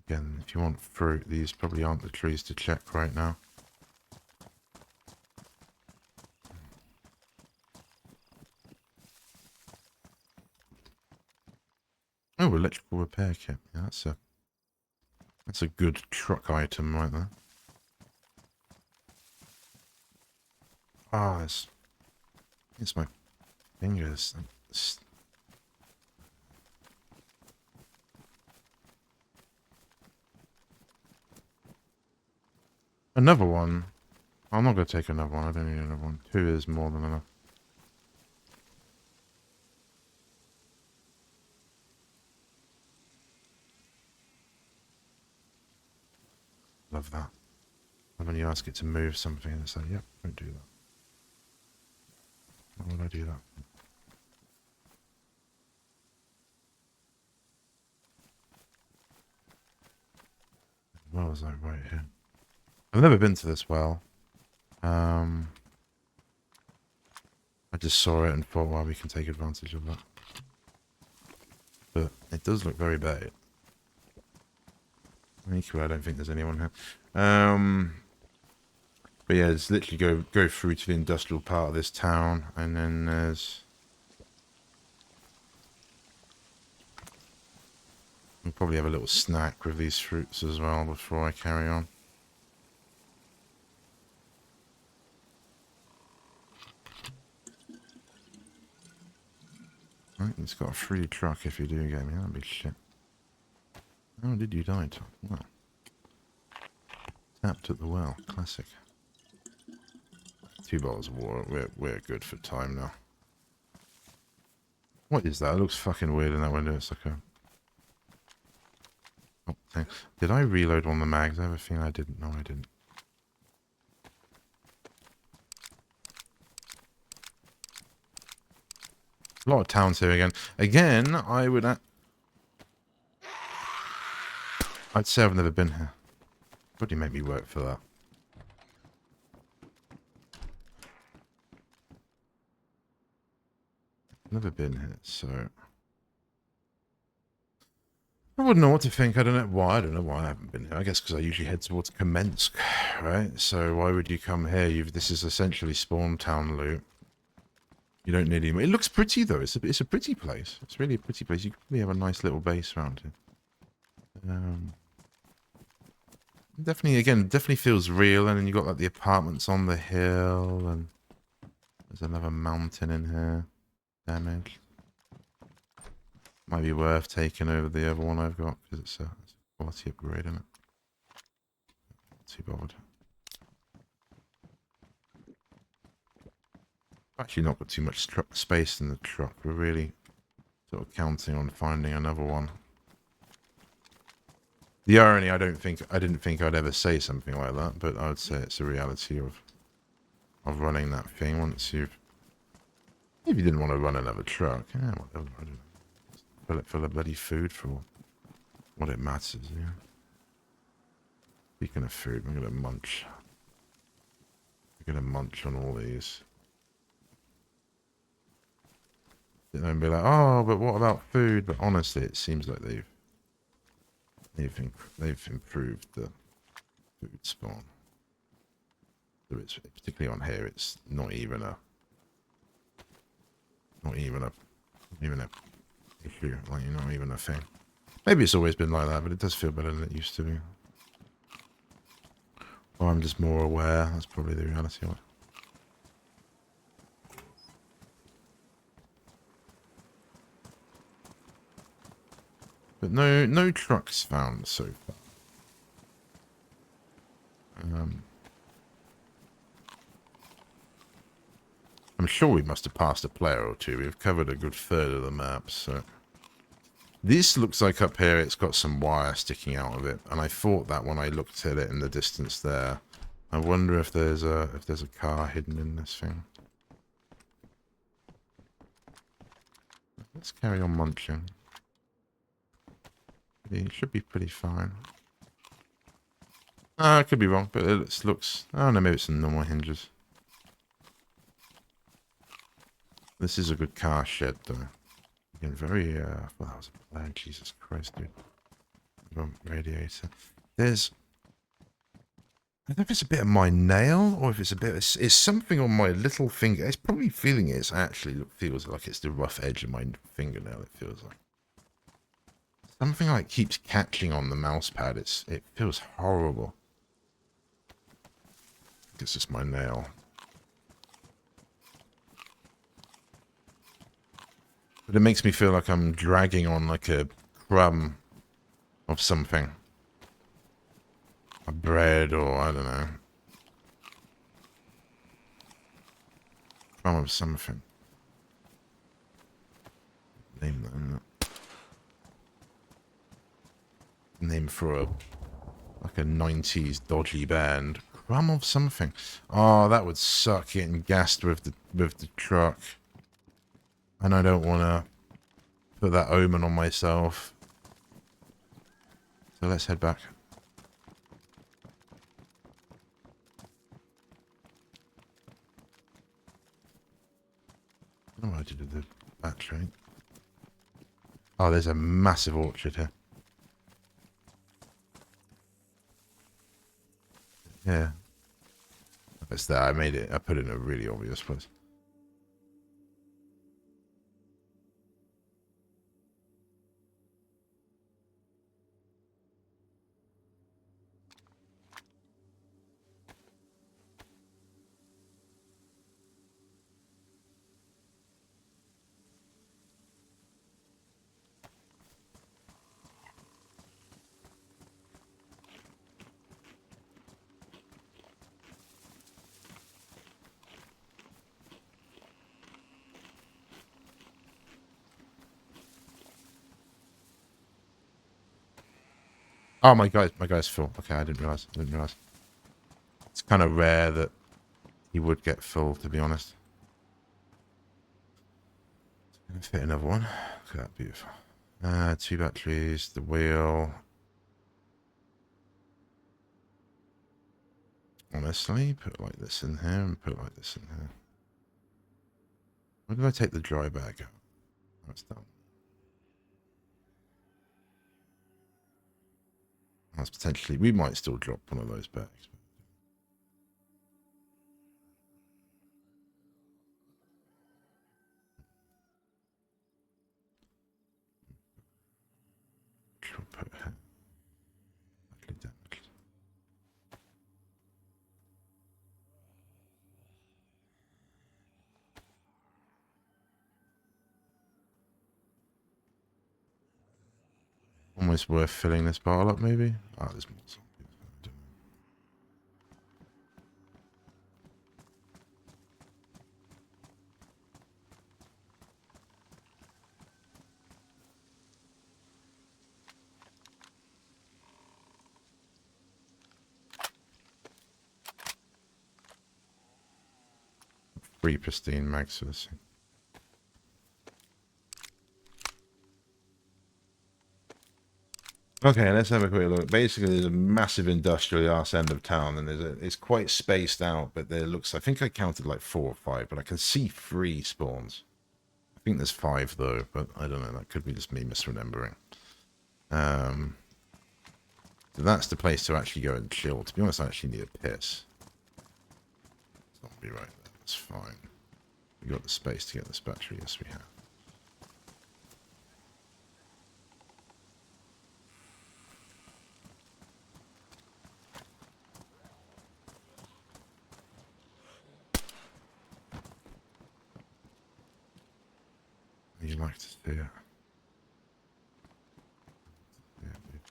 Again, if you want fruit, these probably aren't the trees to check right now. Oh, electrical repair kit. Yeah, that's a good truck item right there. Ah, it's my fingers. Another one. I'm not going to take another one. I don't need another one. 2 is more than enough. Love that. And when you ask it to move something, it's like, yep, don't do that. Why would I do that? Where was I? Right here. I've never been to this well. I just saw it and thought, well, we can take advantage of that. But it does look very bad. I don't think there's anyone here. But yeah, it's literally go through to the industrial part of this town, and then there's... I'll probably have a little snack with these fruits as well before I carry on. Right, it's got a free truck if you do get me. That'd be shit. Oh, did you die, Tom? Well. Tapped at the well. Classic. 2 bottles of water. We're good for time now. What is that? It looks fucking weird in that window. It's like a... Oh, thing. Did I reload one of the mags? I have a feeling I didn't. No, I didn't. A lot of towns here again. Again, I'd say I've never been here. Would you make me work for that? Never been here, so I wouldn't know what to think. I don't know why. I don't know why I haven't been here. I guess because I usually head towards Kamensk, right? So why would you come here? This is essentially spawn town loot. You don't need any. It looks pretty though. It's a pretty place. It's really a pretty place. You could probably have a nice little base around here. Definitely feels real. And then you got like the apartments on the hill, and there's another mountain in here. Damage. Might be worth taking over the other one I've got because it's a quality upgrade, isn't it? Not too bothered. Actually, not got too much space in the truck. We're really sort of counting on finding another one. The irony, I didn't think I'd ever say something like that, but I would say it's a reality of running that thing once you've... If you didn't want to run another truck, yeah, whatever, I don't know. Fill it full of bloody food for what it matters, yeah. Speaking of food, I'm gonna munch. I'm gonna munch on all these. And be like, oh, but what about food? But honestly, it seems like they've improved the food spawn. So it's particularly on here. It's not even a issue. Like, not even a thing. Maybe it's always been like that, but it does feel better than it used to be. Or I'm just more aware. That's probably the reality of it. But no trucks found so far. I'm sure we must have passed a player or two. We've covered a good third of the map, so... This looks like up here it's got some wire sticking out of it, and I thought that when I looked at it in the distance there. I wonder if there's a car hidden in this thing. Let's carry on munching. It should be pretty fine. I could be wrong, but it looks... I don't know, maybe it's some normal hinges. This is a good car shed, though. Again, very, well, that was a plan. Jesus Christ, dude. Radiator. There's... I don't know if it's a bit of my nail, or if it's a bit... It's something on my little finger. It's probably feeling it. It actually feels like it's the rough edge of my fingernail, it feels like. Something like keeps catching on the mouse pad. It feels horrible. I think it's just my nail. But it makes me feel like I'm dragging on like a crumb of something. A bread or I don't know. From something. Name that. Name for a like a 90s dodgy band. Crumb of something. Oh, that would suck getting gassed with the truck. And I don't want to put that omen on myself. So let's head back. I don't know what I did with the battery. Oh, there's a massive orchard here. Yeah. That's that. I made it. I put it in a really obvious place. Oh, my guy's full. Okay, I didn't realize. It's kind of rare that he would get full, to be honest. Gonna fit another one. Look at that, beautiful. 2 batteries, the wheel. Honestly, put like this in here and put like this in here. Where did I take the dry bag out? That's done. That's potentially, we might still drop one of those bags. Put here. Almost worth filling this bottle up, maybe? Oh, there's more. I don't know. Free pristine mags for this thing. Okay, let's have a quick look. Basically, there's a massive industrial arse end of town, and it's quite spaced out, but there looks, I think I counted like 4 or 5, but I can see 3 spawns. I think there's 5 though, but I don't know, that could be just me misremembering. So that's the place to actually go and chill. To be honest, I actually need a piss. It's not be right there, that's fine. We got the space to get this battery, yes we have. You like to see it. Yeah, dude.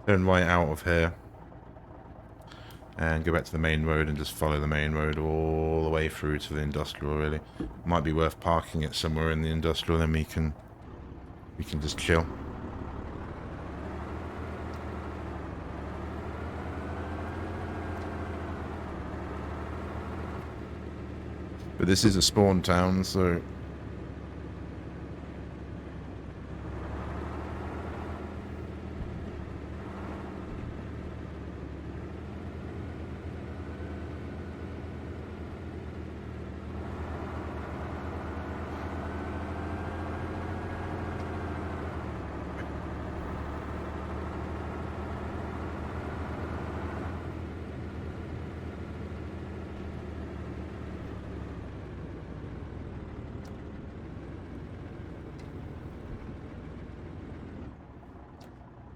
Turn right out of here. And go back to the main road and just follow the main road all the way through to the industrial, really. Might be worth parking it somewhere in the industrial, then we can just chill. But this is a spawn town, so...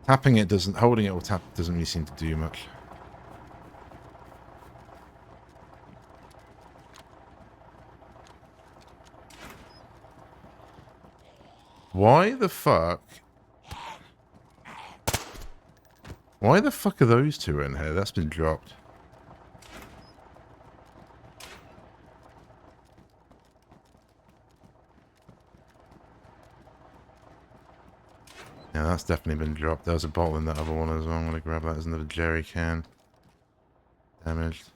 Tapping it doesn't, holding it or tap doesn't really seem to do much. Why the fuck? Why the fuck are those two in here? That's been dropped. Yeah, that's definitely been dropped. There's a bottle in that other one as well. I'm going to grab that as another jerry can. Damaged.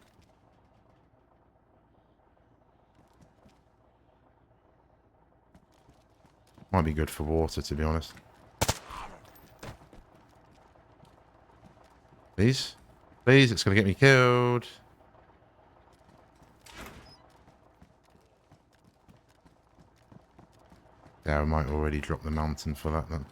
Might be good for water, to be honest. Please? Please, it's going to get me killed. Yeah, I might already drop the mountain for that then.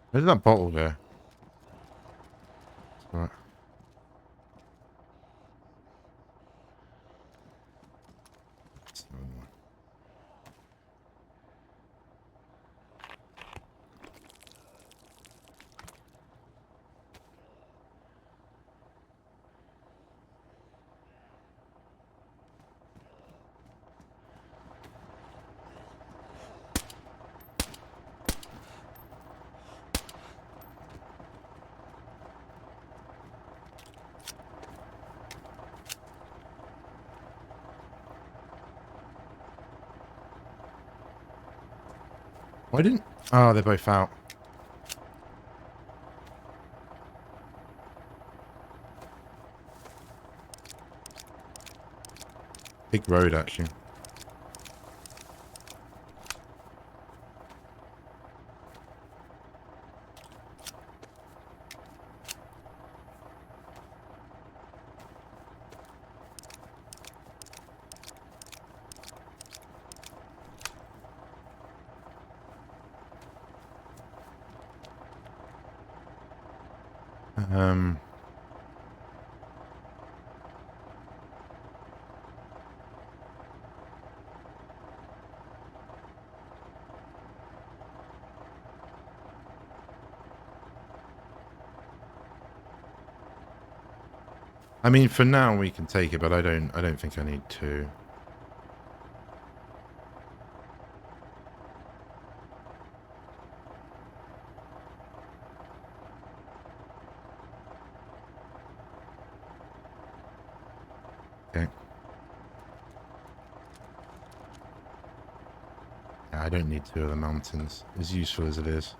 Where did that bottle go? Right. Why didn't... Oh, they're both out. Big road, actually. I mean, for now we can take it, but I don't think I need to. Okay. Yeah, I don't need two of the mountains, as useful as it is.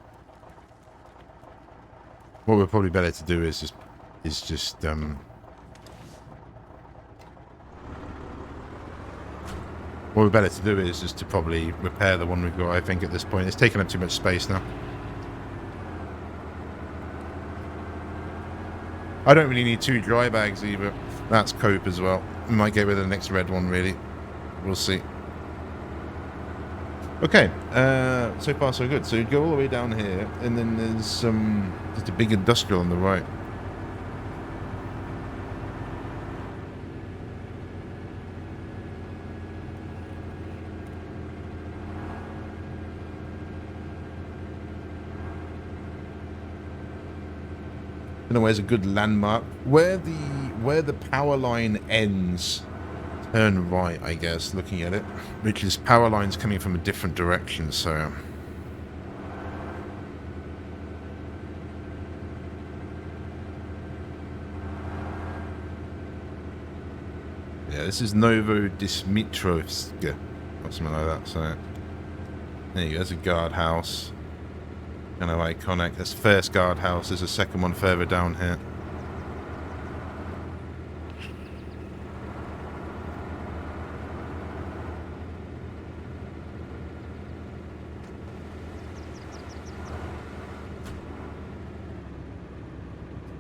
What we're probably better to do is just what we're better to do is just to probably repair the one we've got, I think, at this point. It's taking up too much space now. I don't really need two dry bags either. That's cope as well. We might get rid of the next red one, really. We'll see. Okay, so far so good. So you go all the way down here, and then there's just a big industrial on the right. I don't know where's a good landmark. Where the power line ends, turn right, I guess, looking at it. Which is power lines coming from a different direction, so... Yeah, this is Novodismitrovsk, or something like that, so... There you go, there's a guardhouse. Kind of iconic. That's first guardhouse. There's a second one further down here.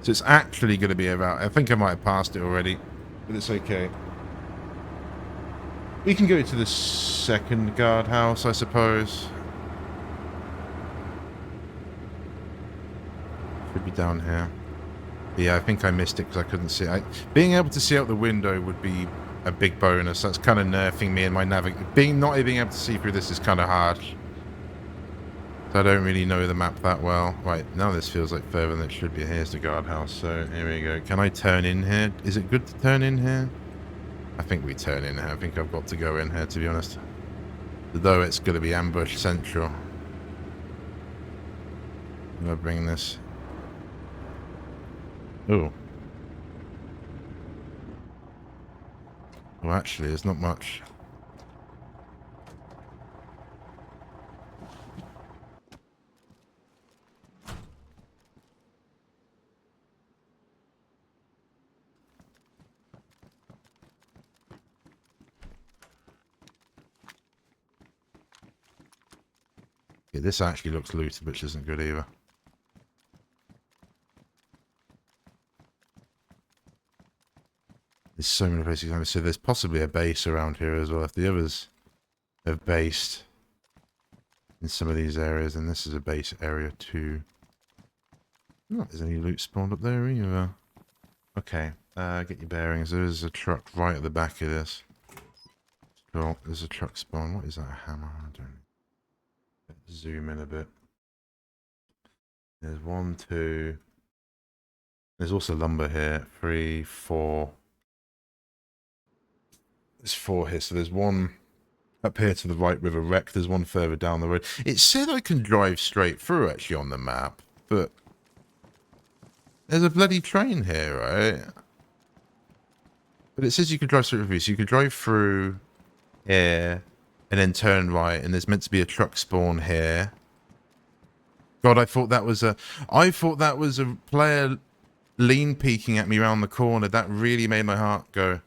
So it's actually going to be about... I think I might have passed it already, but it's okay. We can go to the second guardhouse, I suppose. Should be down here. Yeah, I think I missed it because I couldn't see it. Being able to see out the window would be a big bonus. That's kind of nerfing me in my navigation. Not being able to see through this is kind of hard. So I don't really know the map that well. Right, now this feels like further than it should be. Here's the guardhouse. So here we go. Can I turn in here? Is it good to turn in here? I think we turn in here. I think I've got to go in here, to be honest. Though it's going to be ambush central. I'm going to bring this. Oh. Well, actually, there's not much. Yeah, this actually looks looted, which isn't good either. There's so many places. So there's possibly a base around here as well. If the others have based in some of these areas, and this is a base area too. Not there's any loot spawned up there either. Okay, get your bearings. There is a truck right at the back of this. Cool. There's a truck spawn. What is that? A hammer? I don't know. Zoom in a bit. There's 1, 2. There's also lumber here. 3, 4. There's 4 here. So there's 1 up here to the right with a wreck. There's 1 further down the road. It said I can drive straight through actually on the map, but there's a bloody train here, right? But it says you can drive straight through. So you can drive through here and then turn right, and there's meant to be a truck spawn here. God, I thought that was a player lean peeking at me around the corner. That really made my heart go.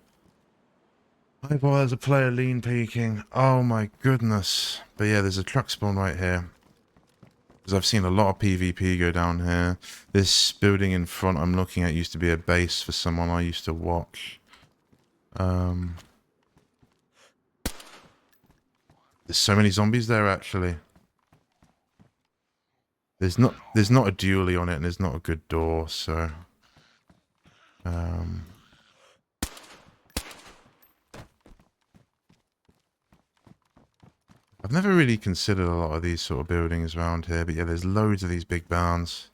I thought there's a player lean peeking. Oh my goodness. But yeah, there's a truck spawn right here. Because I've seen a lot of PvP go down here. This building in front I'm looking at used to be a base for someone I used to watch. There's so many zombies there actually. There's not a dually on it, and there's not a good door, so I've never really considered a lot of these sort of buildings around here, but yeah, there's loads of these big barns.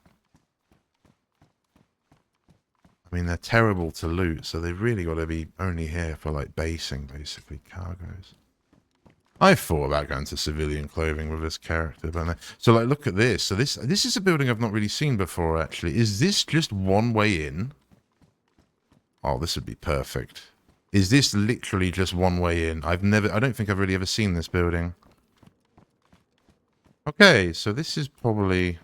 I mean, they're terrible to loot, so they've really got to be only here for like basing, basically, cargoes. I thought about going to civilian clothing with this character, but no. So like, look at this. So this is a building I've not really seen before, actually. Is this just one way in? Oh, this would be perfect. Is this literally just one way in? I don't think I've really ever seen this building. Okay, so this is probably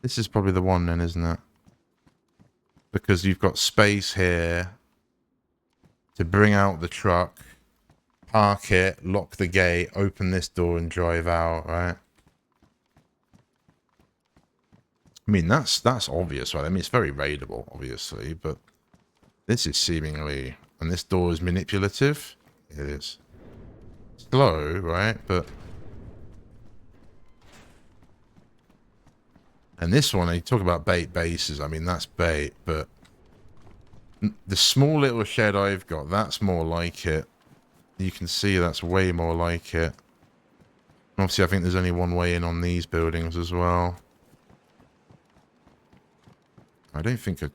the one then, isn't it? Because you've got space here to bring out the truck, park it, lock the gate, open this door and drive out, right? I mean, that's obvious, right? I mean, it's very raidable, obviously, but this is seemingly... And this door is manipulative? It is. Slow, right? But... And this one, you talk about bait bases, I mean, that's bait, but... The small little shed I've got, that's more like it. You can see that's way more like it. Obviously, I think there's only one way in on these buildings as well. I don't think a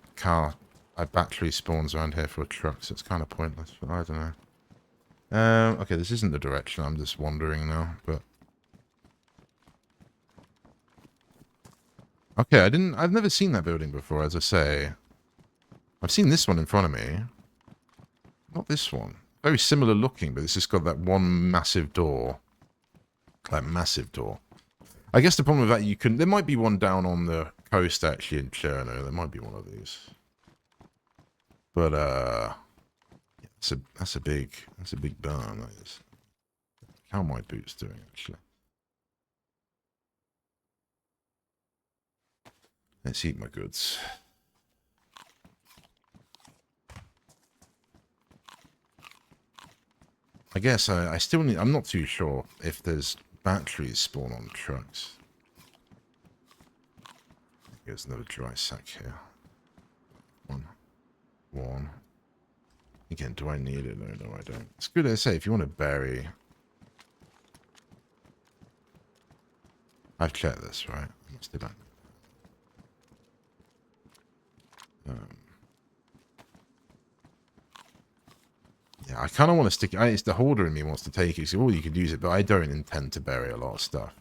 battery spawns around here for a truck, so it's kind of pointless, but I don't know. Okay, this isn't the direction, I'm just wandering now, but... Okay, I've never seen that building before, as I say. I've seen this one in front of me. Not this one. Very similar looking, but it's just got that one massive door. That massive door. I guess the problem with that, there might be one down on the coast, actually, in Chernarus. There might be one of these. But, that's a big barn, that is. How are my boots doing, actually? Let's eat my goods. I guess I still need... I'm not too sure if there's batteries spawn on trucks. Here's another dry sack here. One. Again, do I need it? No, I don't. It's good to say, if you want to bury... I've checked this, right? Let's do that. Yeah, I kind of want to stick it. It's the hoarder in me wants to take it. So, oh, you could use it, but I don't intend to bury a lot of stuff.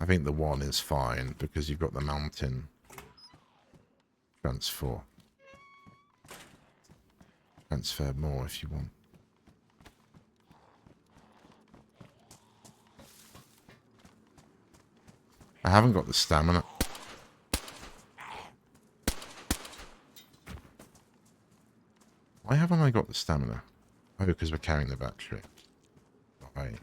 I think the one is fine because you've got the mountain transfer more if you want. I haven't got the stamina. Why haven't I got the stamina? Oh, because we're carrying the battery. Right.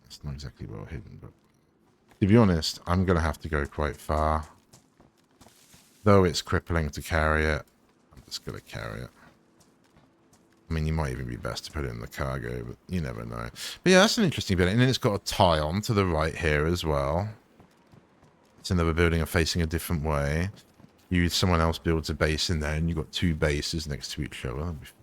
It's not exactly well hidden, but to be honest, I'm going to have to go quite far. Though it's crippling to carry it, I'm just going to carry it. I mean, you might even be best to put it in the cargo, but you never know. But yeah, that's an interesting bit. And then it's got a tie on to the right here as well. It's another building facing a different way. Someone else builds a base in there, and you've got two bases next to each other. That'd be fun.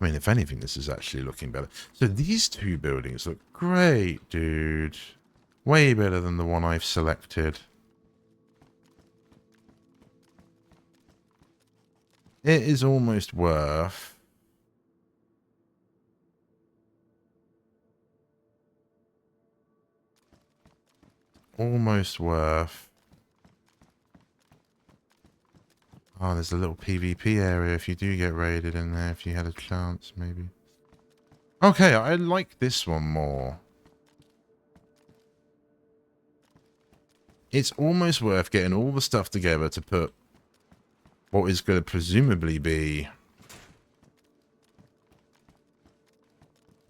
I mean, if anything, this is actually looking better. So these two buildings look great, dude. Way better than the one I've selected. It is almost worth... Almost worth... Oh, there's a little PvP area if you do get raided in there, if you had a chance, maybe. Okay, I like this one more. It's almost worth getting all the stuff together to put what is going to presumably be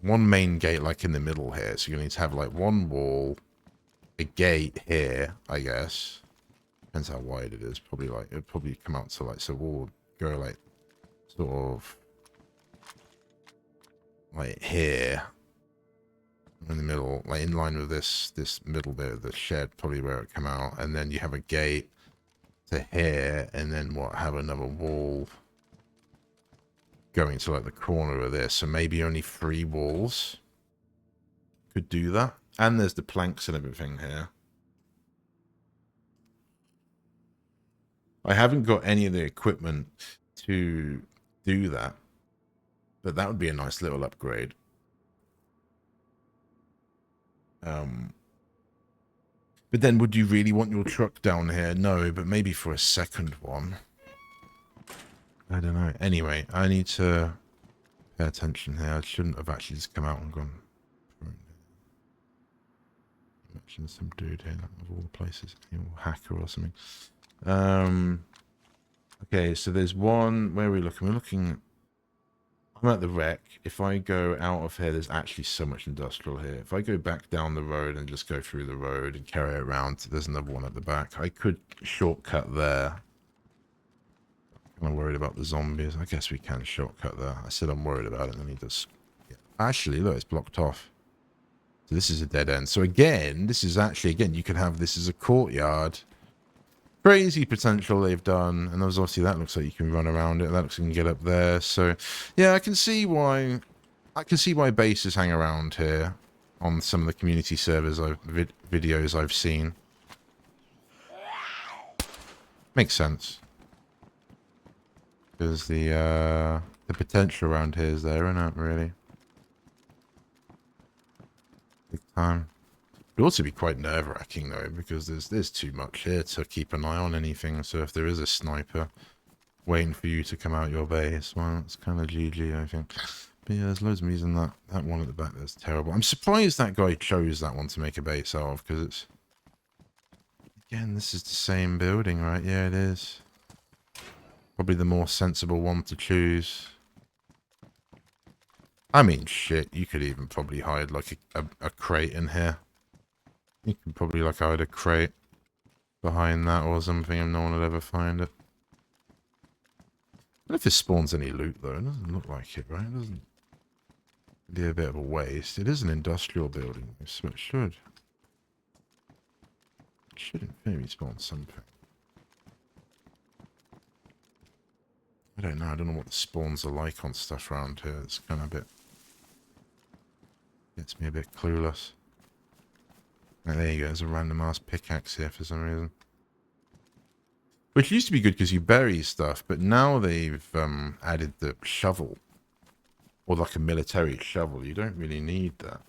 one main gate like in the middle here. So you're going to need to have like one wall, a gate here, I guess. Depends how wide it is. Probably like, it'd probably come out to like, so we'll go like sort of like here in the middle, like in line with this middle bit of the shed, probably where it come out. And then you have a gate to here, and then what, have another wall going to like the corner of this. So maybe only 3 walls could do that. And there's the planks and everything here. I haven't got any of the equipment to do that, but that would be a nice little upgrade. But then would you really want your truck down here? No, but maybe for a second one. I don't know. Anyway, I need to pay attention here. I shouldn't have actually just come out and gone. Imagine some dude here of all the places. Hacker or something. Okay, so there's one. Where are we looking? We're looking. I'm at the wreck. If I go out of here, there's actually so much industrial here. If I go back down the road and just go through the road and carry it around, there's another one at the back. I could shortcut there. I'm worried about the zombies. I guess we can shortcut there. I said I'm worried about it, and then he does. Yeah. Actually, look, it's blocked off. So this is a dead end. So again, this is actually, again, you can have this as a courtyard. Crazy potential they've done, and there's obviously that looks like you can run around it. That looks like you can get up there. So yeah, I can see why bases hang around here on some of the community servers videos I've seen. Makes sense, because the potential around here is there, isn't it? Really, big time. It would also be quite nerve-wracking though, because there's too much here to keep an eye on anything. So if there is a sniper waiting for you to come out your base, well, it's kind of GG, I think. But yeah, there's loads of reason that one at the back that's terrible. I'm surprised that guy chose that one to make a base out of, because it's, again, this is the same building, right? Yeah, it is. Probably the more sensible one to choose. I mean, shit, you could even probably hide like a crate in here. You could probably like hide a crate behind that or something, and no one would ever find it. don't know if this spawns any loot, though. It doesn't look like it, right? It doesn't be a bit of a waste. It is an industrial building, so it should. It should maybe spawn something. I don't know. I don't know what the spawns are like on stuff around here. It's kind of a bit... gets me a bit clueless. Oh, there you go. There's a random ass pickaxe here for some reason. Which used to be good because you bury stuff, but now they've added the shovel. Or like a military shovel. You don't really need that.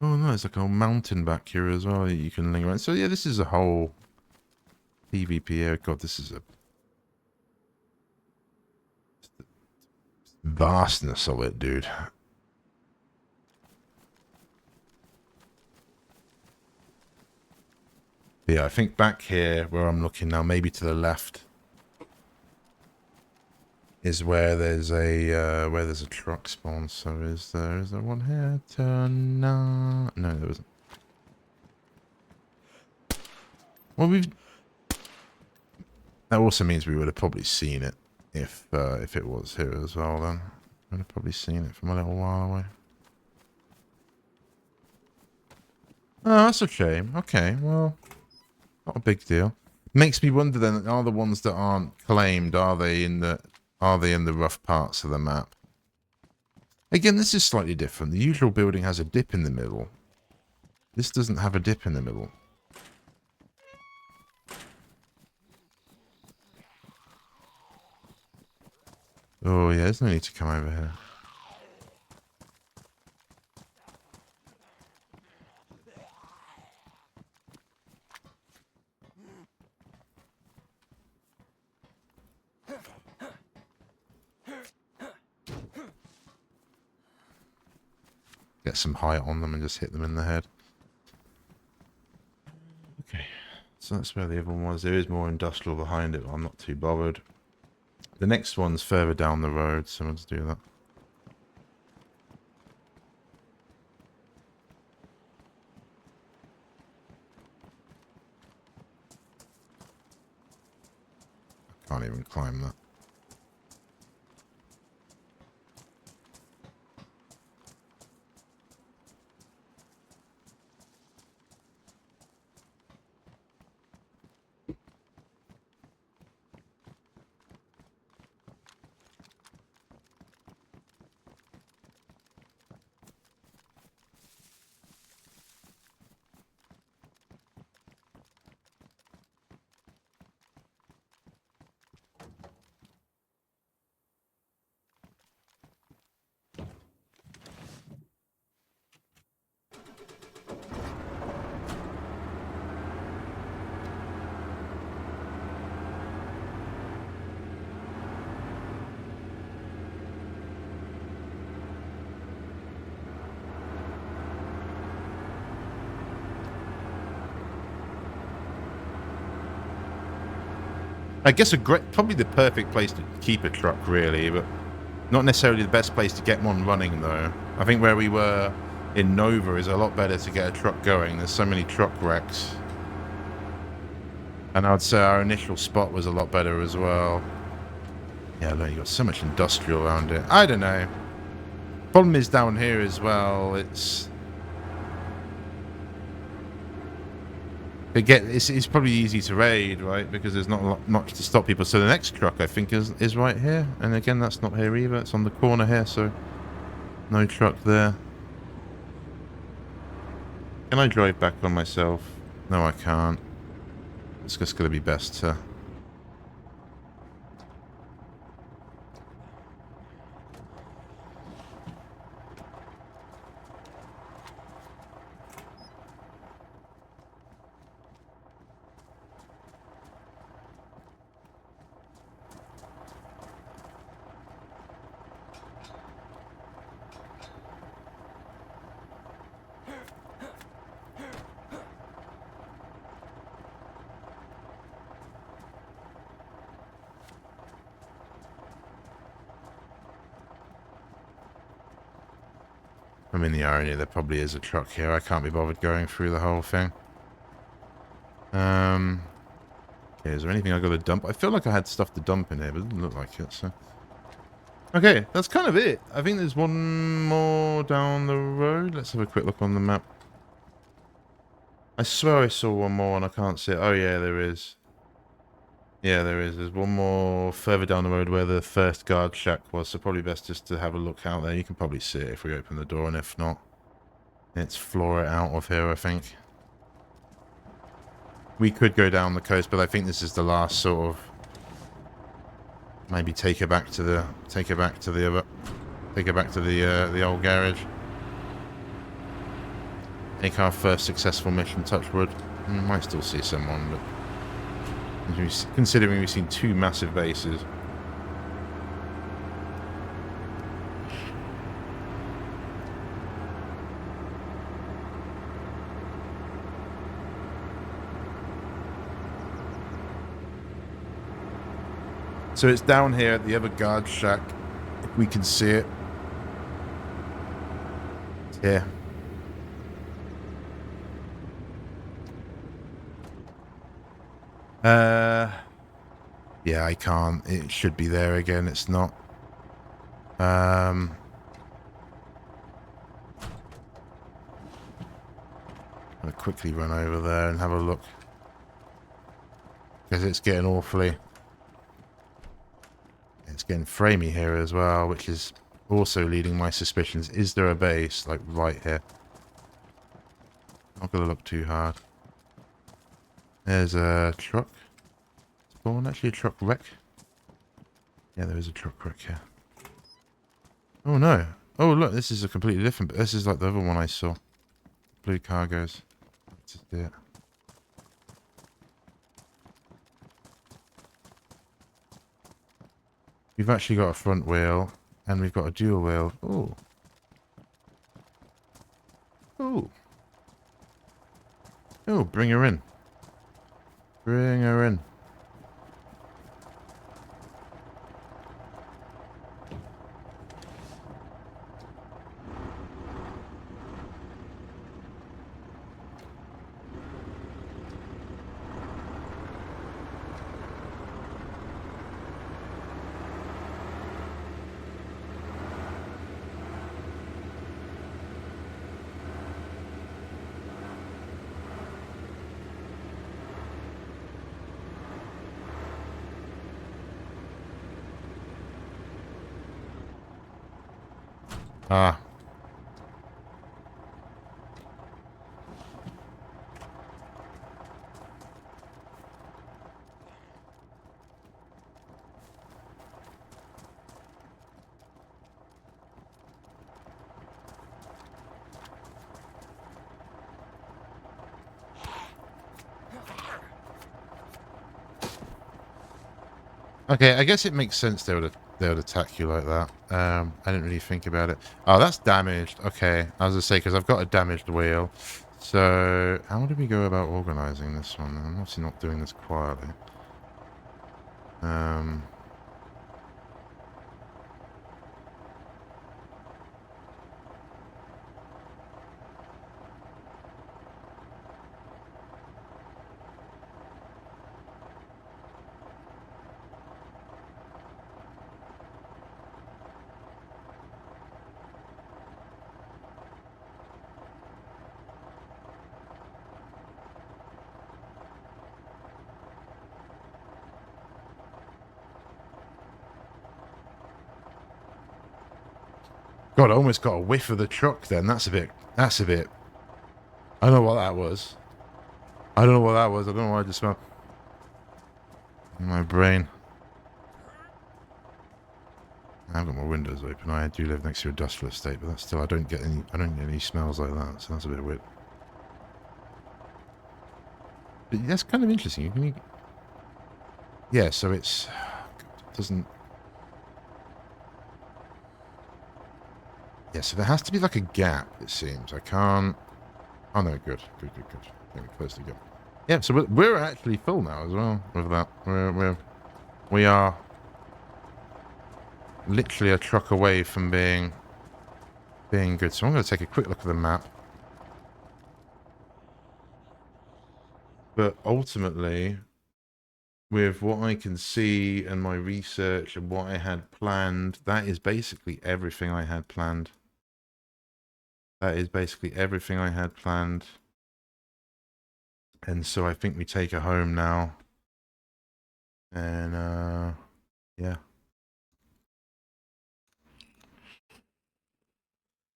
Oh no, there's like a whole mountain back here as well that you can linger around. So yeah, this is a whole PvP area. God, this is a... vastness of it, dude. Yeah, I think back here, where I'm looking now, maybe to the left, is where there's a truck spawn. So is there one here? No, there isn't. Well, that also means we would have probably seen it if it was here as well. Then we'd have probably seen it from a little while away. Oh, that's a shame. Okay, well. Not a big deal. Makes me wonder then, are the ones that aren't claimed, are they in the rough parts of the map? Again, this is slightly different. The usual building has a dip in the middle. This doesn't have a dip in the middle. Oh yeah, there's no need to come over here. Get some height on them and just hit them in the head. Okay, so that's where the other one was. There is more industrial behind it, but I'm not too bothered. The next one's further down the road, so let's do that. I can't even climb that. I guess probably the perfect place to keep a truck, really, but not necessarily the best place to get one running, though. I think where we were in Nova is a lot better to get a truck going. There's so many truck wrecks. And I'd say our initial spot was a lot better as well. Yeah, look, you got so much industrial around it. I don't know. Problem is down here as well, it's probably easy to raid, right? Because there's not much to stop people. So the next truck, I think, is right here. And again, that's not here either. It's on the corner here, so no truck there. Can I drive back on myself? No, I can't. It's just going to be best to... I mean, the irony, there probably is a truck here. I can't be bothered going through the whole thing. Okay, is there anything I got to dump? I feel like I had stuff to dump in here, but it doesn't look like it, so... Okay, that's kind of it. I think there's one more down the road. Let's have a quick look on the map. I swear I saw one more and I can't see it. Oh yeah, there is. Yeah, there is. There's one more further down the road where the first guard shack was, so probably best just to have a look out there. You can probably see it if we open the door, and if not, let's floor it out of here, I think. We could go down the coast, but I think this is the last sort of... Maybe take her back to the old garage. Make our first successful mission, touch wood. Might still see someone, but considering we've seen 2 massive bases. So it's down here at the other guard shack, if we can see it. It's here. Yeah, I can't. It should be there again. It's not. I'll quickly run over there and have a look. Because it's getting awfully... It's getting framey here as well, which is also leading my suspicions. Is there a base, like, right here? Not gonna look too hard. There's a truck. Spawn, actually a truck wreck. Yeah, there is a truck wreck here. Oh no. Oh look, this is a completely different... This is like the other one I saw. Blue cargoes. That's it. We've actually got a front wheel, and we've got a dual wheel. Oh. Oh. Oh, bring her in. Bring her in. Ah. Okay, I guess it makes sense they would attack you like that. I didn't really think about it. Oh, that's damaged. Okay, I was gonna say, because I've got a damaged wheel. So, how do we go about organizing this one? I'm obviously not doing this quietly. God, I almost got a whiff of the truck then. That's a bit... I don't know what that was. I don't know what that was. I don't know what I just smelled. In my brain. I've got my windows open. I do live next to a industrial estate, but that's still... I don't get any smells like that, so that's a bit weird. But that's kind of interesting. Can you... Yeah, so it's... It doesn't... Yeah, so there has to be like a gap, it seems. I can't... Oh no, good. Good. Getting close to go. Yeah, so we're actually full now as well with that. We are literally a truck away from being good. So I'm going to take a quick look at the map. But ultimately, with what I can see and my research and what I had planned, that is basically everything I had planned. That is basically everything I had planned. And so I think we take her home now. And, yeah.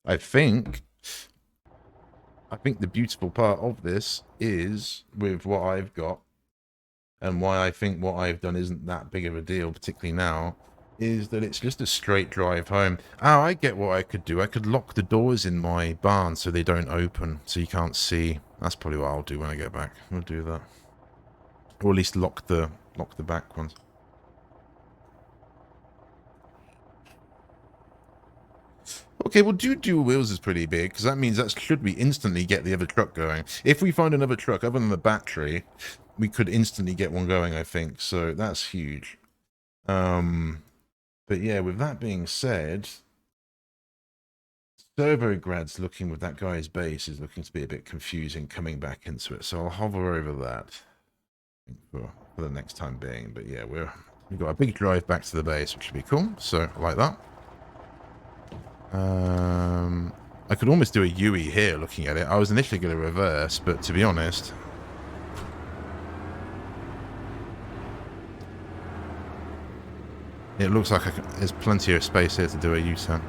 I think the beautiful part of this is with what I've got and why I think what I've done isn't that big of a deal, particularly now, is that it's just a straight drive home. Oh, I get what I could do. I could lock the doors in my barn so they don't open, so you can't see. That's probably what I'll do when I get back. I'll do that. Or at least lock the back ones. Okay, well, dual wheels is pretty big, because that means that should we instantly get the other truck going. If we find another truck other than the battery, we could instantly get one going, I think. So that's huge. But yeah, with that being said, Servograd's looking with that guy's base is looking to be a bit confusing coming back into it. So I'll hover over that for the next time being. But yeah, we've got a big drive back to the base, which should be cool. So I like that. I could almost do a UE here looking at it. I was initially going to reverse, but to be honest, it looks like there's plenty of space here to do a U-turn.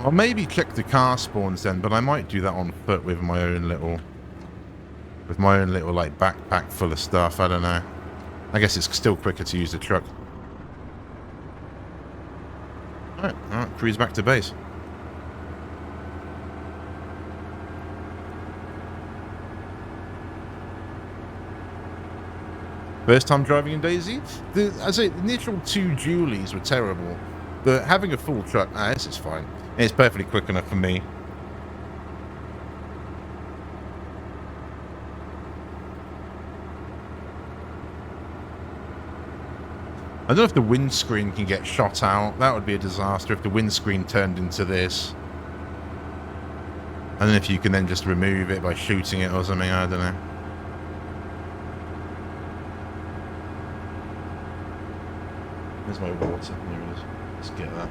I'll maybe check the car spawns then, but I might do that on foot with my own little like backpack full of stuff. I don't know. I guess it's still quicker to use the truck. Alright, cruise back to base. First time driving in Dayz? I say the initial 2 dualies were terrible, but having a full truck, this is fine. It's perfectly quick enough for me. I don't know if the windscreen can get shot out. That would be a disaster if the windscreen turned into this. I don't know if you can then just remove it by shooting it or something. I don't know. There's my water. There it is. Let's get that.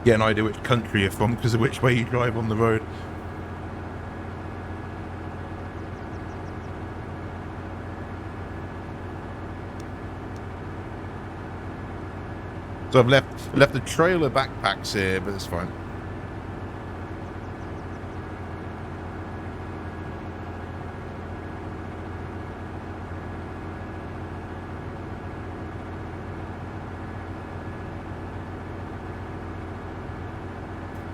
Get an idea which country you're from because of which way you drive on the road. So I've left the trailer backpacks here, but it's fine.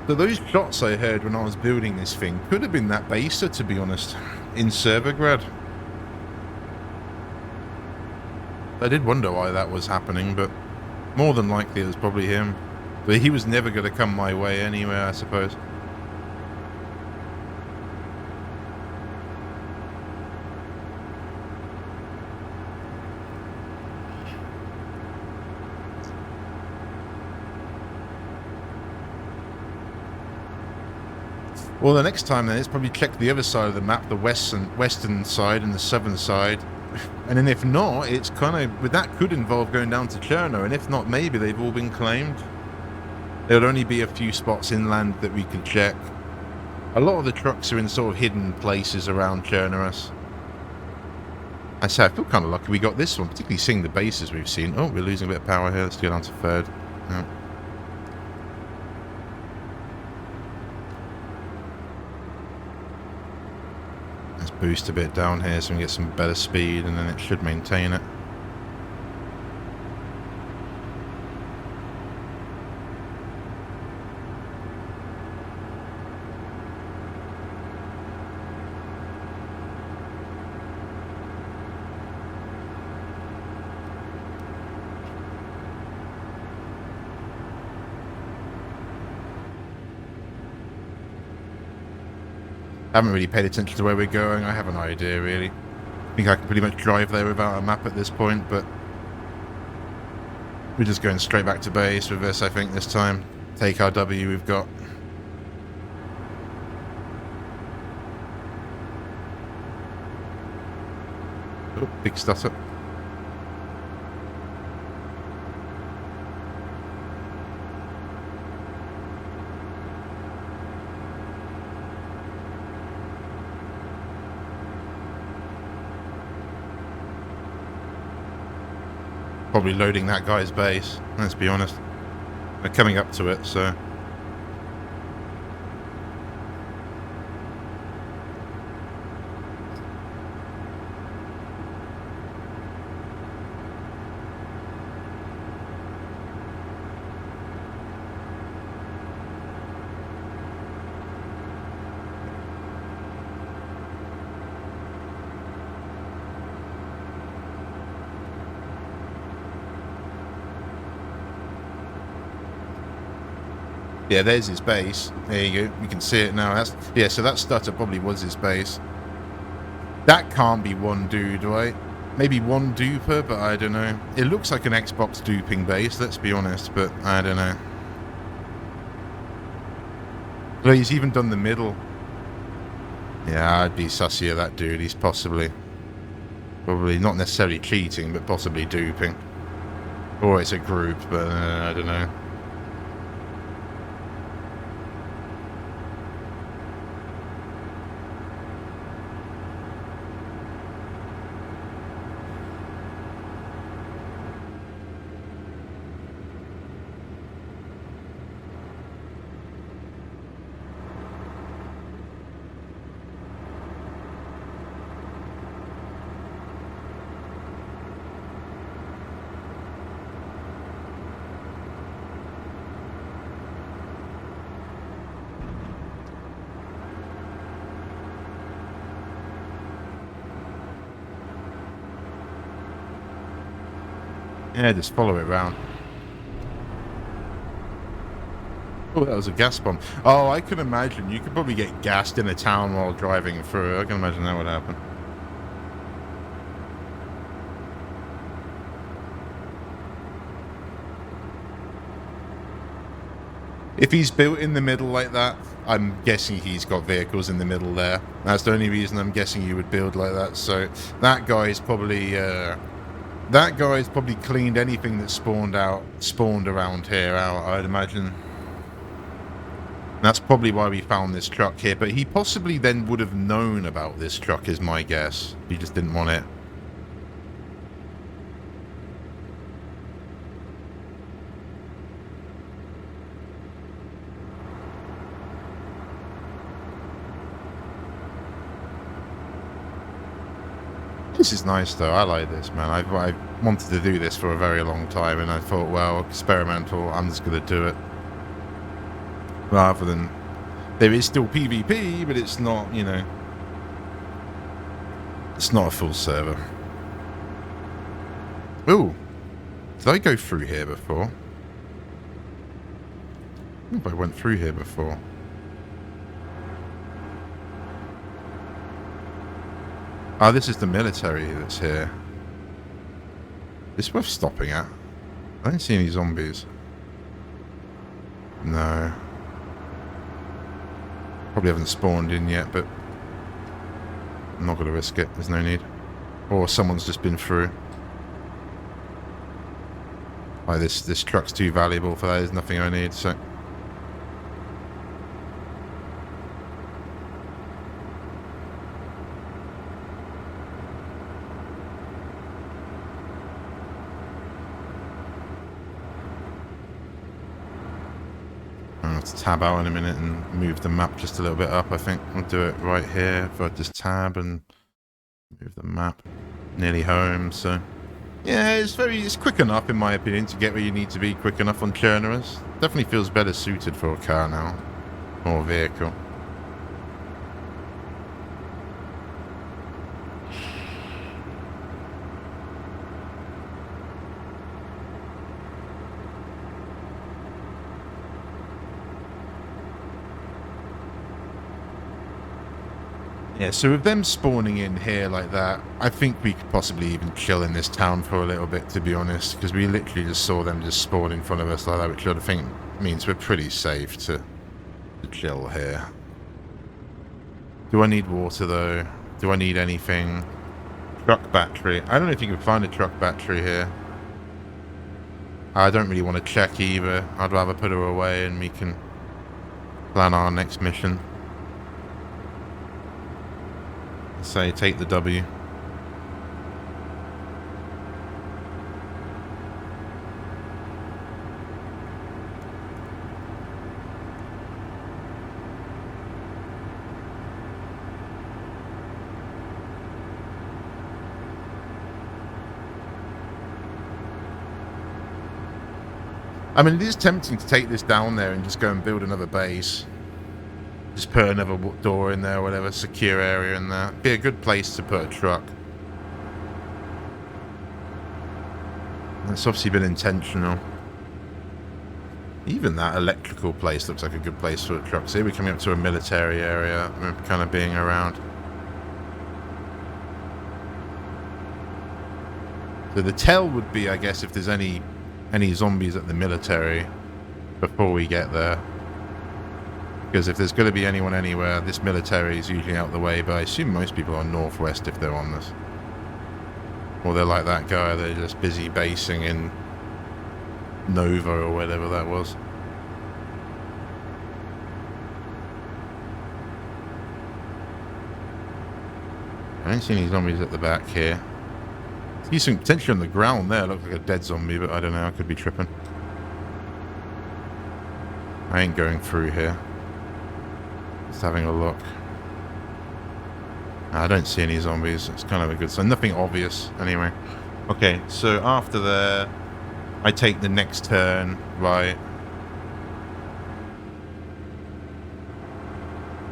So those shots I heard when I was building this thing could have been that baser, to be honest, in Servograd. I did wonder why that was happening, but more than likely it was probably him. But he was never going to come my way anyway, I suppose. Well, the next time then, it's probably check the other side of the map, the western side and the southern side. And then if not, it's kind of, but that could involve going down to Chernarus, and if not, maybe they've all been claimed. There would only be a few spots inland that we could check. A lot of the trucks are in sort of hidden places around Chernarus. I say, I feel kind of lucky we got this one, particularly seeing the bases we've seen. Oh, we're losing a bit of power here. Let's go down to third. Yeah. Boost a bit down here so we can get some better speed, and then it should maintain it. haven't really paid attention to where we're going. I have an idea, really. I think I can pretty much drive there without a map at this point, but we're just going straight back to base with this, I think, this time. Take our W we've got. Oh, big stutter. Probably loading that guy's base, let's be honest. We're coming up to it, so... Yeah, there's his base. There you go. You can see it now. That's, yeah, so that stutter probably was his base. That can't be one dude, right? Maybe one duper, but I don't know. It looks like an Xbox duping base, let's be honest, but I don't know. Well, he's even done the middle. Yeah, I'd be sussy of that dude. He's probably not necessarily cheating, but possibly duping. Or it's a group, but I don't know. Yeah, just follow it round. Oh, that was a gas bomb. Oh, I can imagine. You could probably get gassed in a town while driving through. I can imagine that would happen. If he's built in the middle like that, I'm guessing he's got vehicles in the middle there. That's the only reason I'm guessing you would build like that. So that guy's probably cleaned anything that spawned around here out, I'd imagine. That's probably why we found this truck here, but he possibly then would have known about this truck is my guess. He just didn't want it. This is nice though, I like this, man. I wanted to do this for a very long time and I thought, well, experimental, I'm just going to do it. Rather than... There is still PvP, but it's not, you know... It's not a full server. Ooh! Did I go through here before? I don't know if I went through here before. Oh, this is the military that's here. Is this worth stopping at? I don't see any zombies. No. Probably haven't spawned in yet, but I'm not going to risk it. There's no need. Or someone's just been through. Like this truck's too valuable for that. There's nothing I need, so... Tab out in a minute and move the map just a little bit up. I think I'll do it right here. If I just tab and move the map, nearly home. So yeah, it's quick enough in my opinion to get where you need to be quick enough on Chernarus. Definitely feels better suited for a car now, or a vehicle. Yeah, so with them spawning in here like that, I think we could possibly even chill in this town for a little bit, to be honest, because we literally just saw them just spawn in front of us like that, which I think means we're pretty safe to chill here. Do I need water, though? Do I need anything? Truck battery. I don't know if you can find a truck battery here. I don't really want to check either. I'd rather put her away and we can plan our next mission. Say, take the W. I mean, it is tempting to take this down there and just go and build another base. Just put another door in there, whatever, secure area in there. Be a good place to put a truck. It's obviously been intentional. Even that electrical place looks like a good place for a truck. See, we're coming up to a military area. We're kind of being around. So the tell would be, I guess, if there's any zombies at the military before we get there. Because if there's going to be anyone anywhere, this military is usually out the way, but I assume most people are northwest if they're on this. Or they're like that guy, they're just busy basing in Nova or whatever that was. I don't see any zombies at the back here. See some potentially on the ground there, looks like a dead zombie, but I don't know, I could be tripping. I ain't going through here. Just having a look. I don't see any zombies. It's kind of a good sign. Nothing obvious, anyway. Okay, so after there, I take the next turn, right.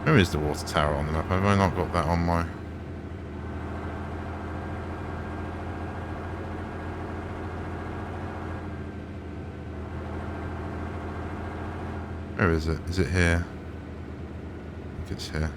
Where is the water tower on the map? Have I not got that on my... Where is it? Is it here? I think it's here.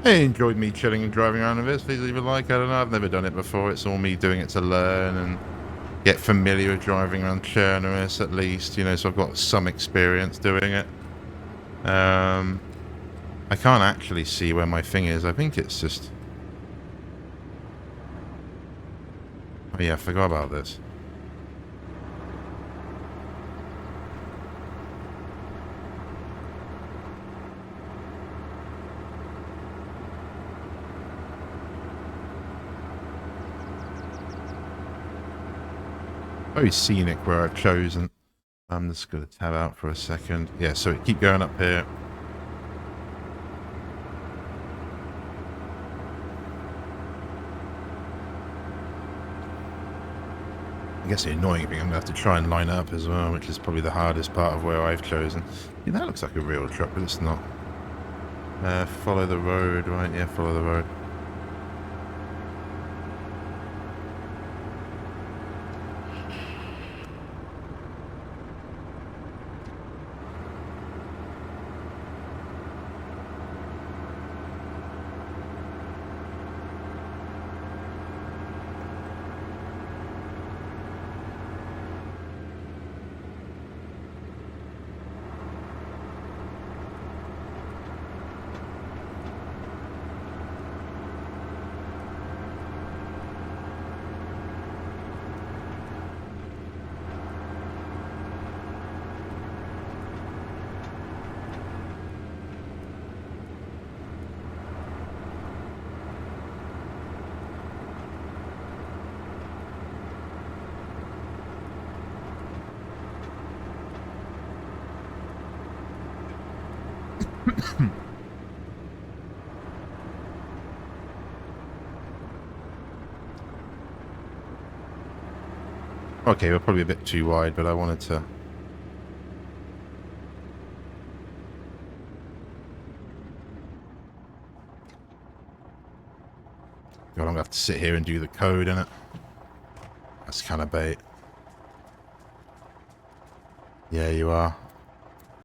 Hey, enjoyed me chilling and driving around with this. Please leave a like. I don't know, I've never done it before. It's all me doing it to learn and get familiar with driving around Chernarus at least, you know, so I've got some experience doing it. I can't actually see where my thing is. I think it's just... Oh yeah, I forgot about this. Very scenic where I've chosen. I'm just going to tab out for a second. Yeah, so keep going up here. I guess the annoying thing, I'm going to have to try and line up as well, which is probably the hardest part of where I've chosen. Yeah, that looks like a real truck, but it's not. Follow the road, right? Yeah, follow the road. Okay, we're probably a bit too wide, but I wanted to... God, I'm going to have to sit here and do the code, innit? That's kind of bait. Yeah, you are.